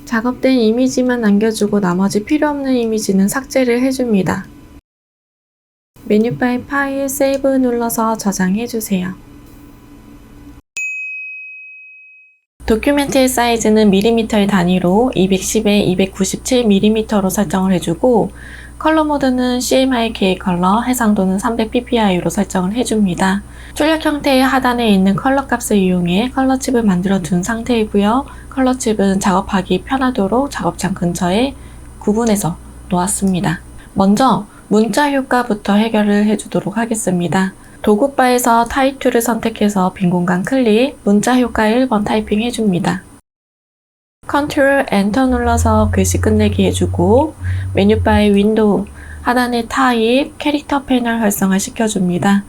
작업된 이미지만 남겨주고 나머지 필요 없는 이미지는 삭제를 해줍니다. 메뉴바의 파일, 세이브 눌러서 저장해 주세요. 도큐멘트의 사이즈는 밀리미터의 단위로 210에 297mm로 설정을 해주고 컬러 모드는 CMYK 컬러, 해상도는 300ppi로 설정을 해줍니다. 출력 형태의 하단에 있는 컬러 값을 이용해 컬러 칩을 만들어 둔 상태이고요. 컬러 칩은 작업하기 편하도록 작업창 근처에 구분해서 놓았습니다. 먼저 문자 효과부터 해결을 해주도록 하겠습니다. 도구바에서 타입 툴을 선택해서 빈 공간 클릭, 문자 효과 1번 타이핑 해줍니다. Ctrl Enter 눌러서 글씨 끝내기 해주고 메뉴바의 윈도우, 하단의 타입, 캐릭터 패널 활성화 시켜줍니다.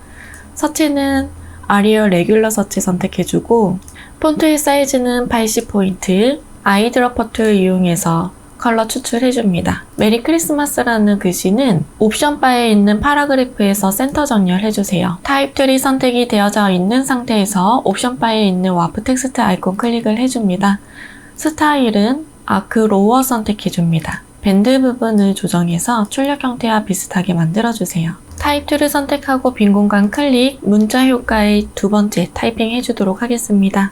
서체는 아리얼 레귤러 서체 선택해주고 폰트의 사이즈는 80포인트, 아이드로퍼 툴 이용해서 컬러 추출해줍니다. 메리 크리스마스라는 글씨는 옵션 바에 있는 파라그래프에서 센터 정렬해주세요. 타입 툴이 선택이 되어져 있는 상태에서 옵션 바에 있는 와프 텍스트 아이콘 클릭을 해줍니다. 스타일은 아크 로어 선택해줍니다. 밴드 부분을 조정해서 출력 형태와 비슷하게 만들어주세요. 타입 툴을 선택하고 빈 공간 클릭, 문자 효과의 두 번째 타이핑 해주도록 하겠습니다.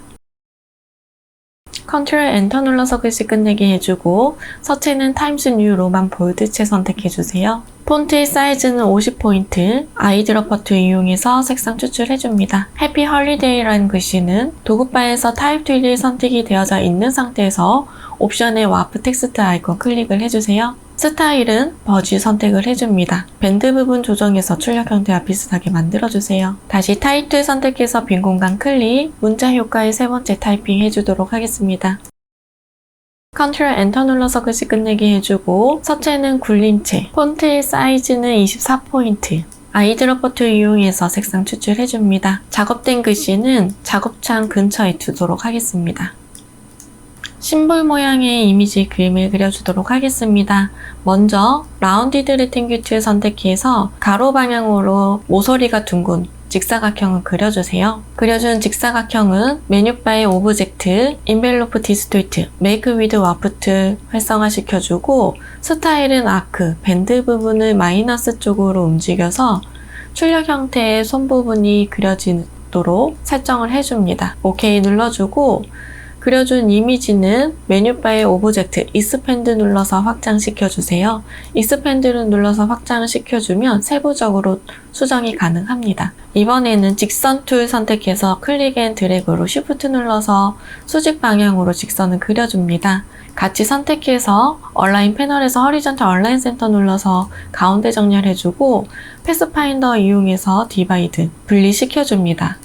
Ctrl Enter 눌러서 글씨 끝내기 해주고 서체는 타임스 뉴 로만 볼드체 선택해주세요. 폰트의 사이즈는 50포인트, 아이드로퍼 툴 이용해서 색상 추출해줍니다. 해피 헐리데이라는 글씨는 도구바에서 타입 툴이 선택이 되어져 있는 상태에서 옵션의 와프 텍스트 아이콘 클릭을 해주세요. 스타일은 버즈 선택을 해줍니다. 밴드 부분 조정해서 출력 형태와 비슷하게 만들어주세요. 다시 타입 툴 선택해서 빈 공간 클릭, 문자 효과의 세 번째 타이핑 해주도록 하겠습니다. 컨트롤 엔터 눌러서 글씨 끝내기 해주고 서체는 굴림체, 폰트의 사이즈는 24포인트, 아이드로퍼 툴 이용해서 색상 추출해줍니다. 작업된 글씨는 작업창 근처에 두도록 하겠습니다. 심볼 모양의 이미지 그림을 그려주도록 하겠습니다. 먼저 라운디드 레팅귤 툴 선택해서 가로 방향으로 모서리가 둥근 직사각형을 그려주세요. 그려준 직사각형은 메뉴바의 오브젝트, 인벨로프 디스토트, 메이크 위드 와프 툴 활성화시켜주고 스타일은 아크, 밴드 부분을 마이너스 쪽으로 움직여서 출력 형태의 손 부분이 그려지도록 설정을 해줍니다. OK 눌러주고 그려준 이미지는 메뉴바의 오브젝트, 익스펜드 눌러서 확장시켜주세요. 익스펜드를 눌러서 확장을 시켜주면 세부적으로 수정이 가능합니다. 이번에는 직선 툴 선택해서 클릭 앤 드래그로 쉬프트 눌러서 수직 방향으로 직선을 그려줍니다. 같이 선택해서 얼라인 패널에서 허리전탈 얼라인 센터 눌러서 가운데 정렬해주고 패스파인더 이용해서 디바이드, 분리시켜줍니다.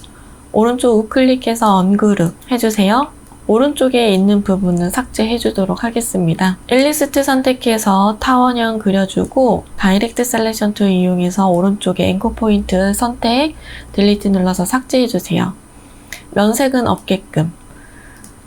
오른쪽 우클릭해서 언그룹 해주세요. 오른쪽에 있는 부분은 삭제해 주도록 하겠습니다. 일리스트 선택해서 타원형 그려주고 다이렉트 셀렉션 툴 이용해서 오른쪽에 앵커 포인트 선택, 딜리트 눌러서 삭제해 주세요. 면색은 없게끔,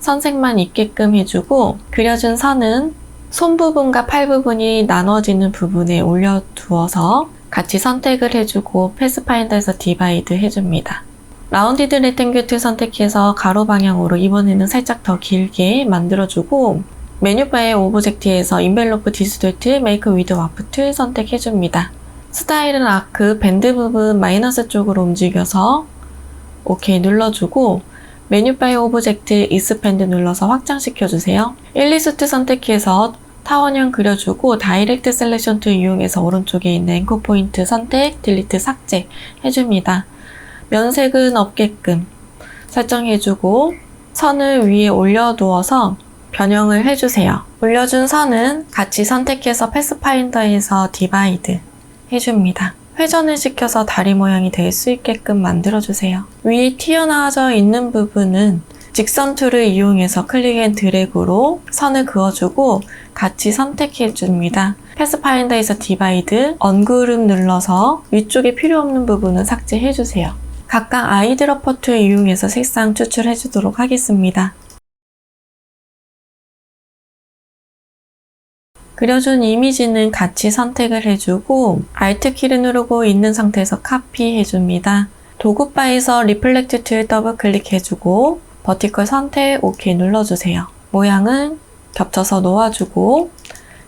선색만 있게끔 해주고 그려준 선은 손 부분과 팔 부분이 나눠지는 부분에 올려두어서 같이 선택을 해주고 패스파인더에서 디바이드 해줍니다. 라운디드 레팅귤 툴 선택해서 가로 방향으로 이번에는 살짝 더 길게 만들어주고 메뉴바의 오브젝트에서 인벨로프 디스토트, 메이크 위드 와프 툴 선택해줍니다. 스타일은 아크, 밴드 부분 마이너스 쪽으로 움직여서 OK 눌러주고 메뉴바의 오브젝트, 익스펜드 눌러서 확장시켜주세요. 일리스트 선택해서 타원형 그려주고 다이렉트 셀렉션 툴 이용해서 오른쪽에 있는 앵커 포인트 선택, 딜리트 삭제 해줍니다. 면색은 없게끔 설정해주고 선을 위에 올려두어서 변형을 해주세요. 올려준 선은 같이 선택해서 패스파인더에서 디바이드 해줍니다. 회전을 시켜서 다리 모양이 될 수 있게끔 만들어주세요. 위에 튀어나와져 있는 부분은 직선 툴을 이용해서 클릭 앤 드래그로 선을 그어주고 같이 선택해줍니다. 패스파인더에서 디바이드, 언그룹 눌러서 위쪽에 필요 없는 부분은 삭제해주세요. 각각 아이드로퍼 툴 이용해서 색상 추출해 주도록 하겠습니다. 그려준 이미지는 같이 선택을 해주고 Alt 키를 누르고 있는 상태에서 카피 해줍니다. 도구바에서 리플렉트 툴 더블 클릭해주고 버티컬 선택 OK 눌러주세요. 모양은 겹쳐서 놓아주고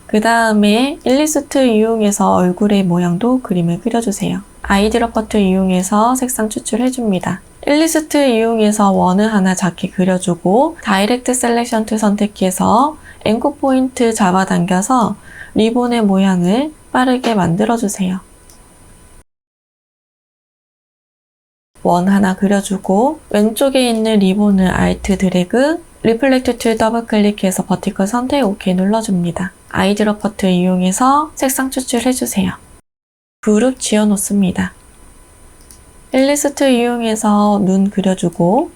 그 다음에 일리스트 이용해서 얼굴의 모양도 그림을 그려주세요. 아이드로퍼 툴 이용해서 색상 추출해줍니다. 일리스트 이용해서 원을 하나 작게 그려주고 다이렉트 셀렉션 툴 선택해서 앵커 포인트 잡아당겨서 리본의 모양을 빠르게 만들어주세요. 원 하나 그려주고 왼쪽에 있는 리본을 Alt 드래그, 리플렉트 툴 더블 클릭해서 버티컬 선택 OK 눌러줍니다. 아이드로퍼 툴 이용해서 색상 추출해주세요. 그룹 지어놓습니다. 일리스트 이용해서 눈 그려주고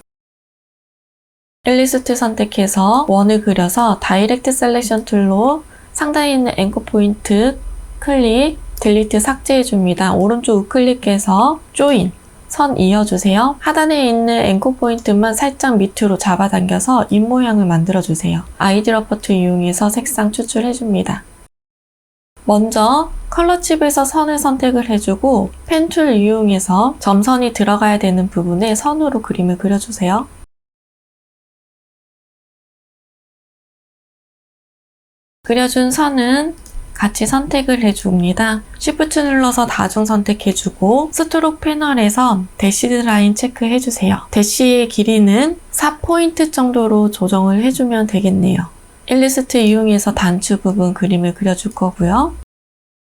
일리스트 선택해서 원을 그려서 다이렉트 셀렉션 툴로 상단에 있는 앵커 포인트 클릭, 딜리트 삭제해줍니다. 오른쪽 우클릭해서 조인, 선 이어주세요. 하단에 있는 앵커 포인트만 살짝 밑으로 잡아당겨서 입 모양을 만들어주세요. 아이드로퍼 툴 이용해서 색상 추출해줍니다. 먼저 컬러 칩에서 선을 선택을 해주고 펜 툴 이용해서 점선이 들어가야 되는 부분에 선으로 그림을 그려주세요. 그려준 선은 같이 선택을 해줍니다. Shift 눌러서 다중 선택해주고 스트로크 패널에서 대시드 라인 체크해주세요. 대시의 길이는 4포인트 정도로 조정을 해주면 되겠네요. 일리스트 이용해서 단추 부분 그림을 그려줄 거고요.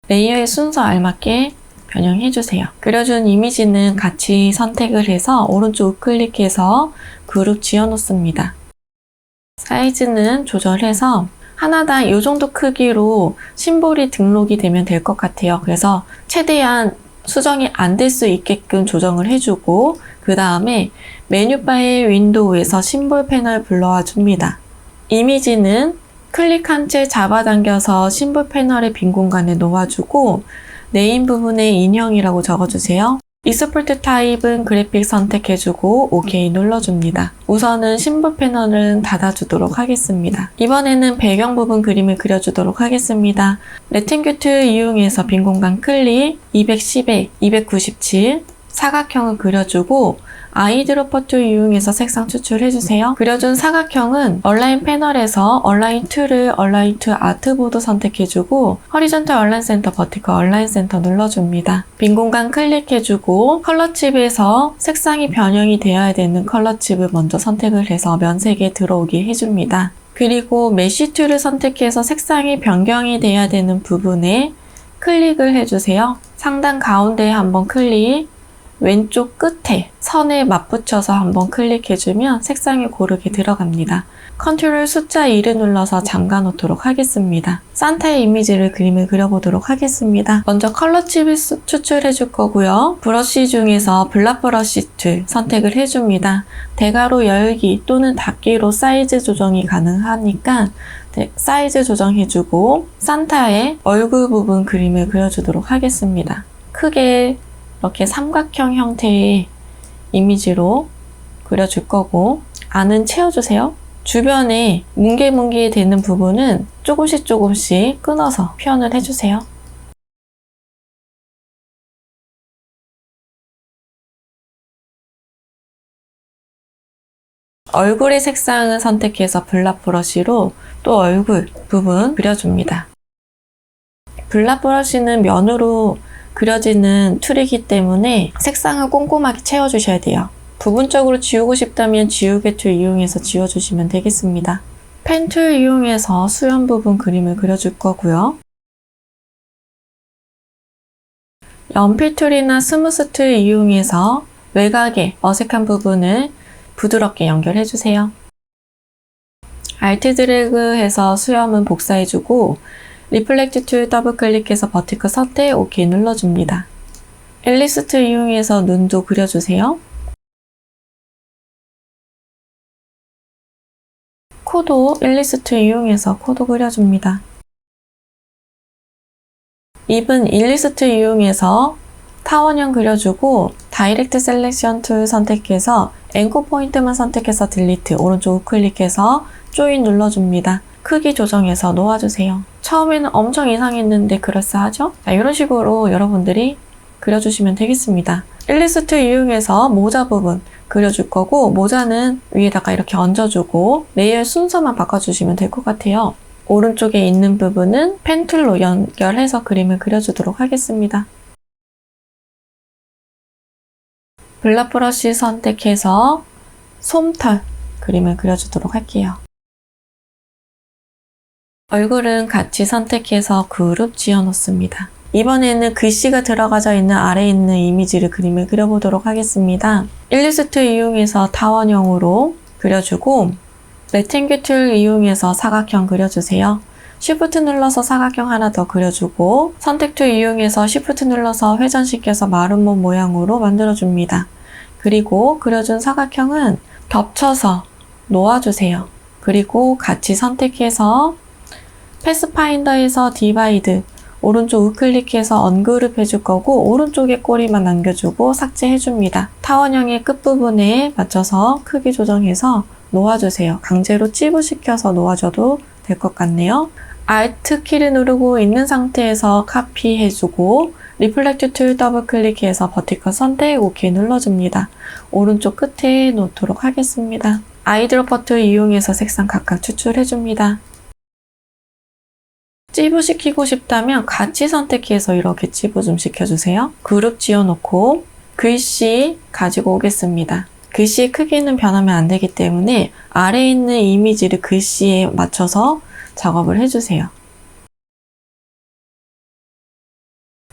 레이어의 순서 알맞게 변형해주세요. 그려준 이미지는 같이 선택을 해서 오른쪽 우클릭해서 그룹 지어놓습니다. 사이즈는 조절해서 하나당 이 정도 크기로 심볼이 등록이 되면 될 것 같아요. 그래서 최대한 수정이 안 될 수 있게끔 조정을 해주고 그 다음에 메뉴바의 윈도우에서 심볼 패널 불러와 줍니다. 이미지는 클릭한 채 잡아당겨서 심볼 패널의 빈 공간에 놓아주고 네임 부분에 인형이라고 적어주세요. 익스포트 타입은 그래픽 선택해주고 OK 눌러줍니다. 우선은 심볼 패널은 닫아주도록 하겠습니다. 이번에는 배경 부분 그림을 그려주도록 하겠습니다. 레팅큐트 이용해서 빈 공간 클릭, 210에 297 사각형을 그려주고 아이드로퍼2 이용해서 색상 추출해주세요. 그려준 사각형은 얼라인 패널에서 얼라인 2를 얼라인 2 아트보드 선택해주고 허리존탈 얼라인 센터, 버티컬 얼라인 센터 눌러줍니다. 빈 공간 클릭해주고 컬러 칩에서 색상이 변형이 되어야 되는 컬러 칩을 먼저 선택을 해서 면색에 들어오게 해줍니다. 그리고 메쉬 툴을 선택해서 색상이 변경이 돼야 되는 부분에 클릭을 해주세요. 상단 가운데에 한번 클릭, 왼쪽 끝에 선에 맞붙여서 한번 클릭해주면 색상이 고르게 들어갑니다. 컨트롤 숫자 2를 눌러서 잠가 놓도록 하겠습니다. 산타의 이미지를 그림을 그려보도록 하겠습니다. 먼저 컬러 칩을 추출해 줄 거고요. 브러쉬 중에서 블락 브러쉬 툴 선택을 해줍니다. 대괄호 열기 또는 닫기로 사이즈 조정이 가능하니까 사이즈 조정해주고 산타의 얼굴 부분 그림을 그려주도록 하겠습니다. 크게 이렇게 삼각형 형태의 이미지로 그려줄 거고 안은 채워주세요. 주변에 뭉게뭉게 되는 부분은 조금씩 끊어서 표현을 해주세요. 얼굴의 색상을 선택해서 블락 브러쉬로 또 얼굴 부분 그려줍니다. 블락 브러쉬는 면으로 그려지는 툴이기 때문에 색상을 꼼꼼하게 채워주셔야 돼요. 부분적으로 지우고 싶다면 지우개 툴 이용해서 지워주시면 되겠습니다. 펜 툴 이용해서 수연 부분 그림을 그려줄 거고요. 연필 툴이나 스무스 툴 이용해서 외곽의 어색한 부분을 부드럽게 연결해주세요. 알트 드래그 해서 수염은 복사해주고 리플렉트 툴 더블 클릭해서 버티컬 선택 OK 눌러줍니다. 앨리스 툴 이용해서 눈도 그려주세요. 코도 앨리스 툴 이용해서 코도 그려줍니다. 입은 앨리스 툴 이용해서 타원형 그려주고 다이렉트 셀렉션 툴 선택해서 앵커 포인트만 선택해서 딜리트 오른쪽 우클릭해서 조인 눌러줍니다. 크기 조정해서 놓아주세요. 처음에는 엄청 이상했는데 그럴싸하죠? 자, 이런 식으로 여러분들이 그려주시면 되겠습니다. 일리스트 이용해서 모자 부분 그려줄 거고 모자는 위에다가 이렇게 얹어주고 레이어 순서만 바꿔주시면 될 것 같아요. 오른쪽에 있는 부분은 펜툴로 연결해서 그림을 그려주도록 하겠습니다. 블락 브러쉬 선택해서 솜털 그림을 그려주도록 할게요. 얼굴은 같이 선택해서 그룹 지어놓습니다. 이번에는 글씨가 들어가져 있는 아래에 있는 이미지를 그림을 그려보도록 하겠습니다. 일리스트 이용해서 타원형으로 그려주고 레팅규 툴 이용해서 사각형 그려주세요. Shift 눌러서 사각형 하나 더 그려주고 선택 툴 이용해서 Shift 눌러서 회전시켜서 마름모 모양으로 만들어줍니다. 그리고 그려준 사각형은 겹쳐서 놓아주세요. 그리고 같이 선택해서 패스파인더에서 디바이드 오른쪽 우클릭해서 언그룹 해줄 거고 오른쪽에 꼬리만 남겨주고 삭제해줍니다. 타원형의 끝부분에 맞춰서 크기 조정해서 놓아주세요. 강제로 찌부시켜서 놓아줘도 될 것 같네요. Alt 키를 누르고 있는 상태에서 카피해주고 리플렉트 툴 더블 클릭해서 버티컬 선택 OK 눌러줍니다. 오른쪽 끝에 놓도록 하겠습니다. 아이드로퍼 툴 이용해서 색상 각각 추출해줍니다. 찌부 시키고 싶다면 같이 선택해서 이렇게 찌부 좀 시켜주세요. 그룹 지어놓고 글씨 가지고 오겠습니다. 글씨의 크기는 변하면 안 되기 때문에 아래에 있는 이미지를 글씨에 맞춰서 작업을 해주세요.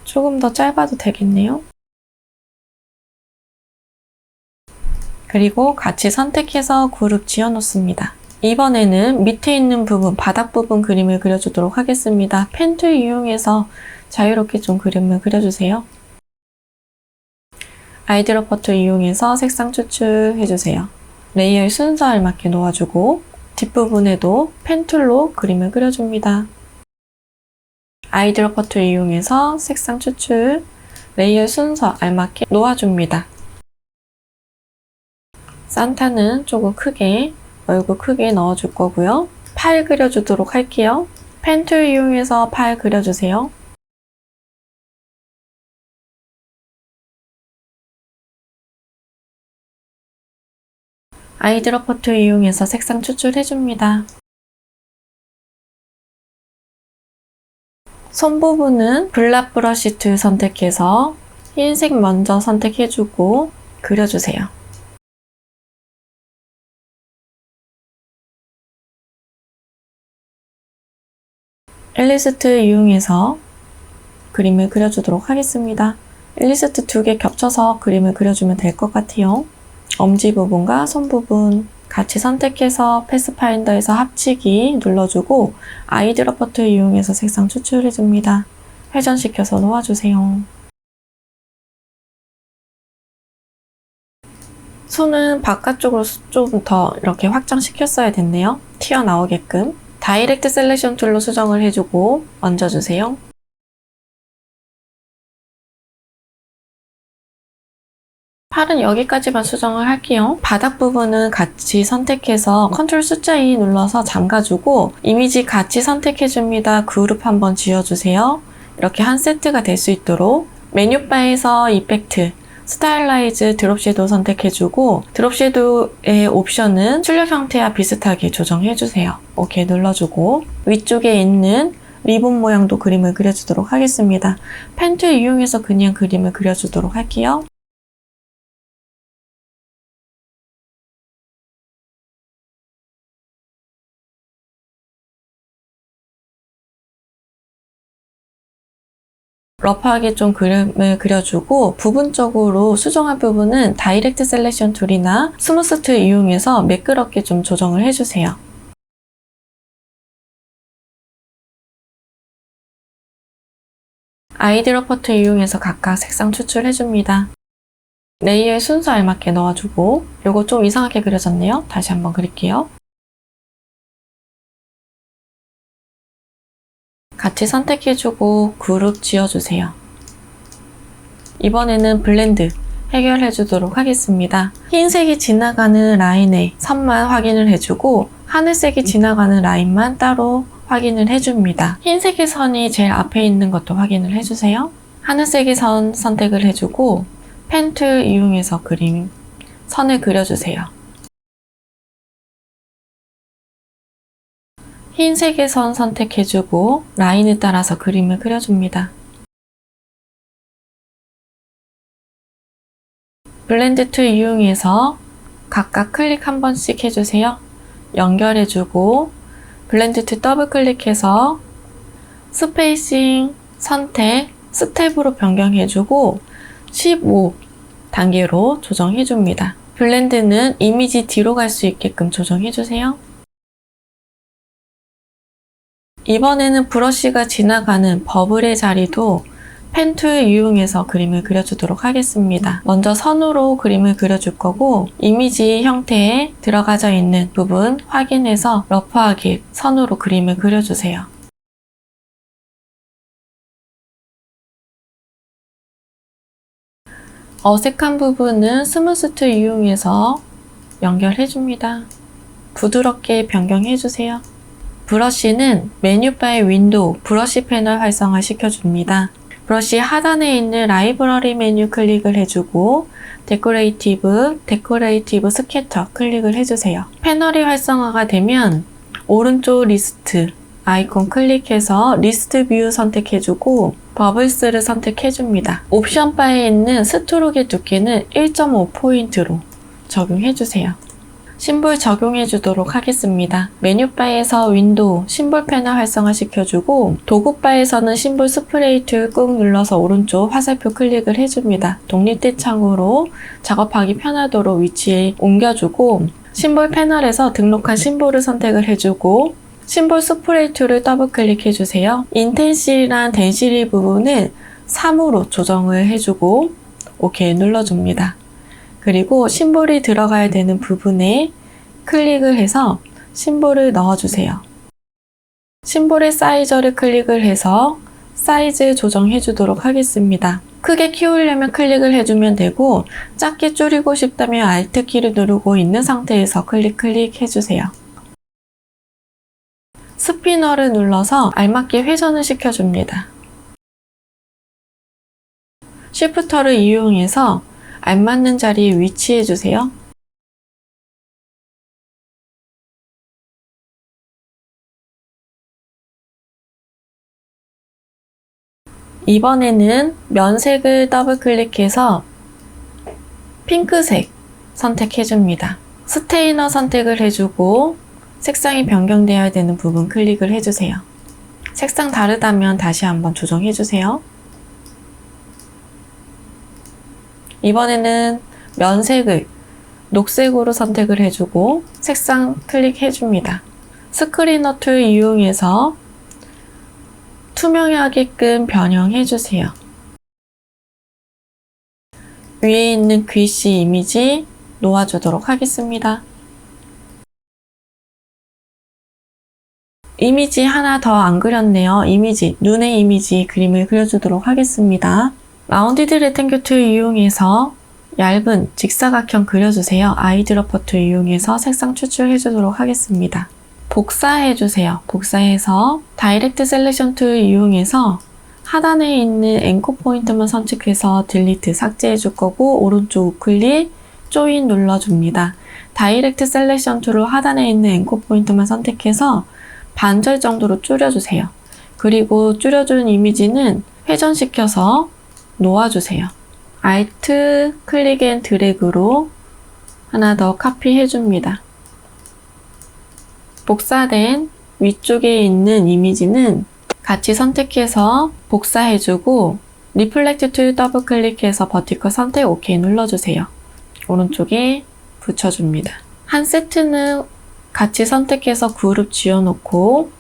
조금 더 짧아도 되겠네요. 그리고 같이 선택해서 그룹 지어놓습니다. 이번에는 밑에 있는 부분, 바닥 부분 그림을 그려주도록 하겠습니다. 펜 툴 이용해서 자유롭게 좀 그림을 그려주세요. 아이드로퍼 툴 이용해서 색상 추출해주세요. 레이어의 순서에 맞게 놓아주고 뒷부분에도 펜툴로 그림을 그려줍니다. 아이드로퍼 툴 이용해서 색상 추출, 레이어 순서 알맞게 놓아줍니다. 산타는 조금 크게, 얼굴 크게 넣어줄 거고요. 팔 그려주도록 할게요. 펜 툴 이용해서 팔 그려주세요. 아이드로퍼 툴 이용해서 색상 추출해줍니다. 손 부분은 블락 브러쉬 툴 선택해서 흰색 먼저 선택해주고 그려주세요. 앨리스 툴 이용해서 그림을 그려주도록 하겠습니다. 앨리스 툴 2개 겹쳐서 그림을 그려주면 될 것 같아요. 엄지 부분과 손 부분 같이 선택해서 패스파인더에서 합치기 눌러주고 아이드로퍼 툴 이용해서 색상 추출해줍니다. 회전시켜서 놓아주세요. 손은 바깥쪽으로 좀 더 이렇게 확장시켰어야 됐네요. 튀어나오게끔. 다이렉트 셀렉션 툴로 수정을 해주고 얹어주세요. 팔은 여기까지만 수정을 할게요. 바닥 부분은 같이 선택해서 컨트롤 숫자 2 눌러서 잠가주고 이미지 같이 선택해줍니다. 그룹 한번 지어주세요. 이렇게 한 세트가 될 수 있도록 메뉴바에서 이펙트, 스타일라이즈, 드롭 섀도우 선택해주고 드롭 섀도우의 옵션은 출력 형태와 비슷하게 조정해주세요. 오케이 눌러주고 위쪽에 있는 리본 모양도 그림을 그려주도록 하겠습니다. 펜 툴 이용해서 그냥 그림을 그려주도록 할게요. 러프하게 좀 그림을 그려주고 부분적으로 수정할 부분은 다이렉트 셀렉션 툴이나 스무스 툴 이용해서 매끄럽게 좀 조정을 해주세요. 아이드로퍼 툴 이용해서 각각 색상 추출해줍니다. 레이어의 순서 알맞게 넣어주고 요거 좀 이상하게 그려졌네요. 다시 한번 그릴게요. 같이 선택해주고 그룹 지어주세요. 이번에는 블렌드 해결해주도록 하겠습니다. 흰색이 지나가는 라인의 선만 확인을 해주고 하늘색이 지나가는 라인만 따로 확인을 해줍니다. 흰색의 선이 제일 앞에 있는 것도 확인을 해주세요. 하늘색의 선 선택을 해주고 펜 툴 이용해서 선을 그려주세요. 흰색의 선 선택해주고 라인을 따라서 그림을 그려줍니다. 블렌드 툴 이용해서 각각 클릭 한 번씩 해주세요. 연결해주고 블렌드 툴 더블 클릭해서 스페이싱 선택 스텝으로 변경해주고 15단계로 조정해줍니다. 블렌드는 이미지 뒤로 갈 수 있게끔 조정해주세요. 이번에는 브러쉬가 지나가는 버블의 자리도 펜 툴 이용해서 그림을 그려주도록 하겠습니다. 먼저 선으로 그림을 그려줄 거고 이미지 형태에 들어가져 있는 부분 확인해서 러프하게 선으로 그림을 그려주세요. 어색한 부분은 스무스 툴 이용해서 연결해줍니다. 부드럽게 변경해주세요. 브러쉬는 메뉴바의 윈도우, 브러쉬 패널 활성화 시켜줍니다. 브러쉬 하단에 있는 라이브러리 메뉴 클릭을 해주고 데코레이티브 스캐터 클릭을 해주세요. 패널이 활성화가 되면 오른쪽 리스트 아이콘 클릭해서 리스트 뷰 선택해주고 버블스를 선택해줍니다. 옵션 바에 있는 스트로크의 두께는 1.5포인트로 적용해주세요. 심볼 적용해주도록 하겠습니다. 메뉴바에서 윈도우, 심볼 패널 활성화시켜주고 도구바에서는 심볼 스프레이 툴 꾹 눌러서 오른쪽 화살표 클릭을 해줍니다. 독립된 창으로 작업하기 편하도록 위치에 옮겨주고 심볼 패널에서 등록한 심볼을 선택을 해주고 심볼 스프레이 툴을 더블 클릭해주세요. 인텐시랑 덴시리 부분을 3으로 조정을 해주고 오케이 눌러줍니다. 그리고 심볼이 들어가야 되는 부분에 클릭을 해서 심볼을 넣어주세요. 심볼의 사이저를 클릭을 해서 사이즈 조정해 주도록 하겠습니다. 크게 키우려면 클릭을 해주면 되고 작게 줄이고 싶다면 Alt 키를 누르고 있는 상태에서 클릭 해주세요. 스피너를 눌러서 알맞게 회전을 시켜줍니다. 쉬프터를 이용해서 알맞는 자리에 위치해 주세요. 이번에는 면색을 더블 클릭해서 핑크색 선택해줍니다. 스테이너 선택을 해주고 색상이 변경되어야 되는 부분 클릭을 해주세요. 색상 다르다면 다시 한번 조정해주세요. 이번에는 면색을 녹색으로 선택을 해주고 색상 클릭해줍니다. 스크리너 툴 이용해서 투명하게끔 변형해주세요. 위에 있는 글씨 이미지 놓아주도록 하겠습니다. 이미지 하나 더 안 그렸네요. 눈의 이미지 그림을 그려주도록 하겠습니다. 라운디드 레탱글 툴 이용해서 얇은 직사각형 그려주세요. 아이드러퍼 툴 이용해서 색상 추출해주도록 하겠습니다. 복사해주세요. 복사해서 다이렉트 셀렉션 툴 이용해서 하단에 있는 앵커 포인트만 선택해서 딜리트 삭제해줄 거고 오른쪽 우클릭 조인 눌러줍니다. 다이렉트 셀렉션 툴로 하단에 있는 앵커 포인트만 선택해서 반절 정도로 줄여주세요. 그리고 줄여준 이미지는 회전시켜서 놓아주세요. Alt 클릭 앤 드래그로 하나 더 카피해줍니다. 복사된 위쪽에 있는 이미지는 같이 선택해서 복사해주고 리플렉트 툴 더블 클릭해서 버티컬 선택 OK 눌러주세요. 오른쪽에 붙여줍니다. 한 세트는 같이 선택해서 그룹 지어놓고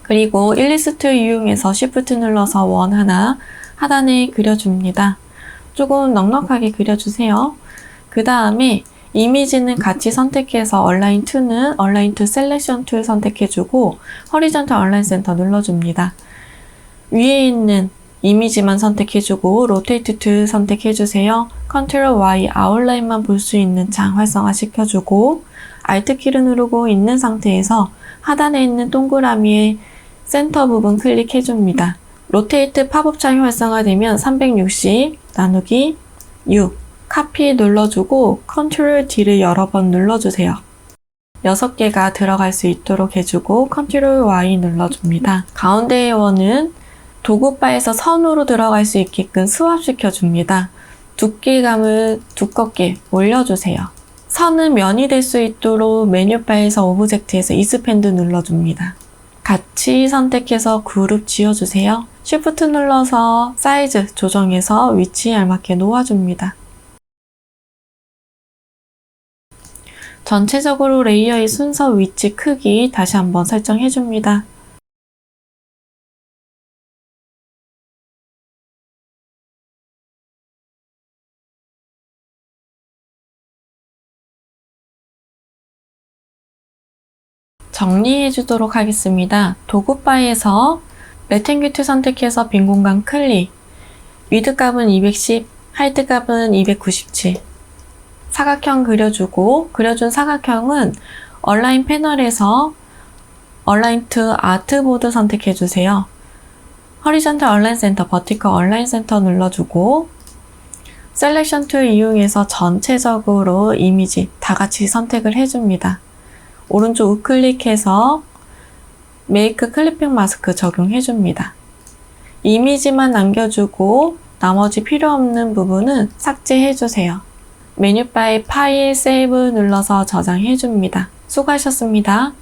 그리고 일리스트 이용해서 Shift 눌러서 원 하나 하단에 그려줍니다. 조금 넉넉하게 그려주세요. 그 다음에 이미지는 같이 선택해서 얼라인 2는 얼라인 2 셀렉션 툴 선택해주고 허리전탈 얼라인 센터 눌러줍니다. 위에 있는 이미지만 선택해주고 로테이트 툴 선택해주세요. 컨트롤 Y 아웃라인만 볼 수 있는 창 활성화 시켜주고 Alt 키를 누르고 있는 상태에서 하단에 있는 동그라미의 센터 부분 클릭해줍니다. 로테이트 팝업 창이 활성화되면 360 나누기 6 카피 눌러주고 컨트롤 D를 여러 번 눌러주세요. 6개가 들어갈 수 있도록 해주고 컨트롤 Y 눌러줍니다. 가운데의 원은 도구바에서 선으로 들어갈 수 있게끔 스왑시켜줍니다. 두께감을 두껍게 올려주세요. 선은 면이 될 수 있도록 메뉴바에서 오브젝트에서 이스펜드 눌러줍니다. 같이 선택해서 그룹 지어주세요. Shift 눌러서 사이즈 조정해서 위치에 알맞게 놓아줍니다. 전체적으로 레이어의 순서, 위치, 크기 다시 한번 설정해줍니다. 정리해 주도록 하겠습니다. 도구바에서 레탱글 툴 선택해서 빈 공간 클릭, 위드 값은 210, 하이트 값은 297, 사각형 그려주고 그려준 사각형은 얼라인 패널에서 얼라인 투 아트보드 선택해주세요. 허리전탈 얼라인 센터, 버티컬 얼라인 센터 눌러주고 셀렉션 툴 이용해서 전체적으로 이미지 다 같이 선택을 해줍니다. 오른쪽 우클릭해서 메이크 클리핑 마스크 적용해줍니다. 이미지만 남겨주고 나머지 필요 없는 부분은 삭제해주세요. 메뉴바에 파일, 세이브 눌러서 저장해줍니다. 수고하셨습니다.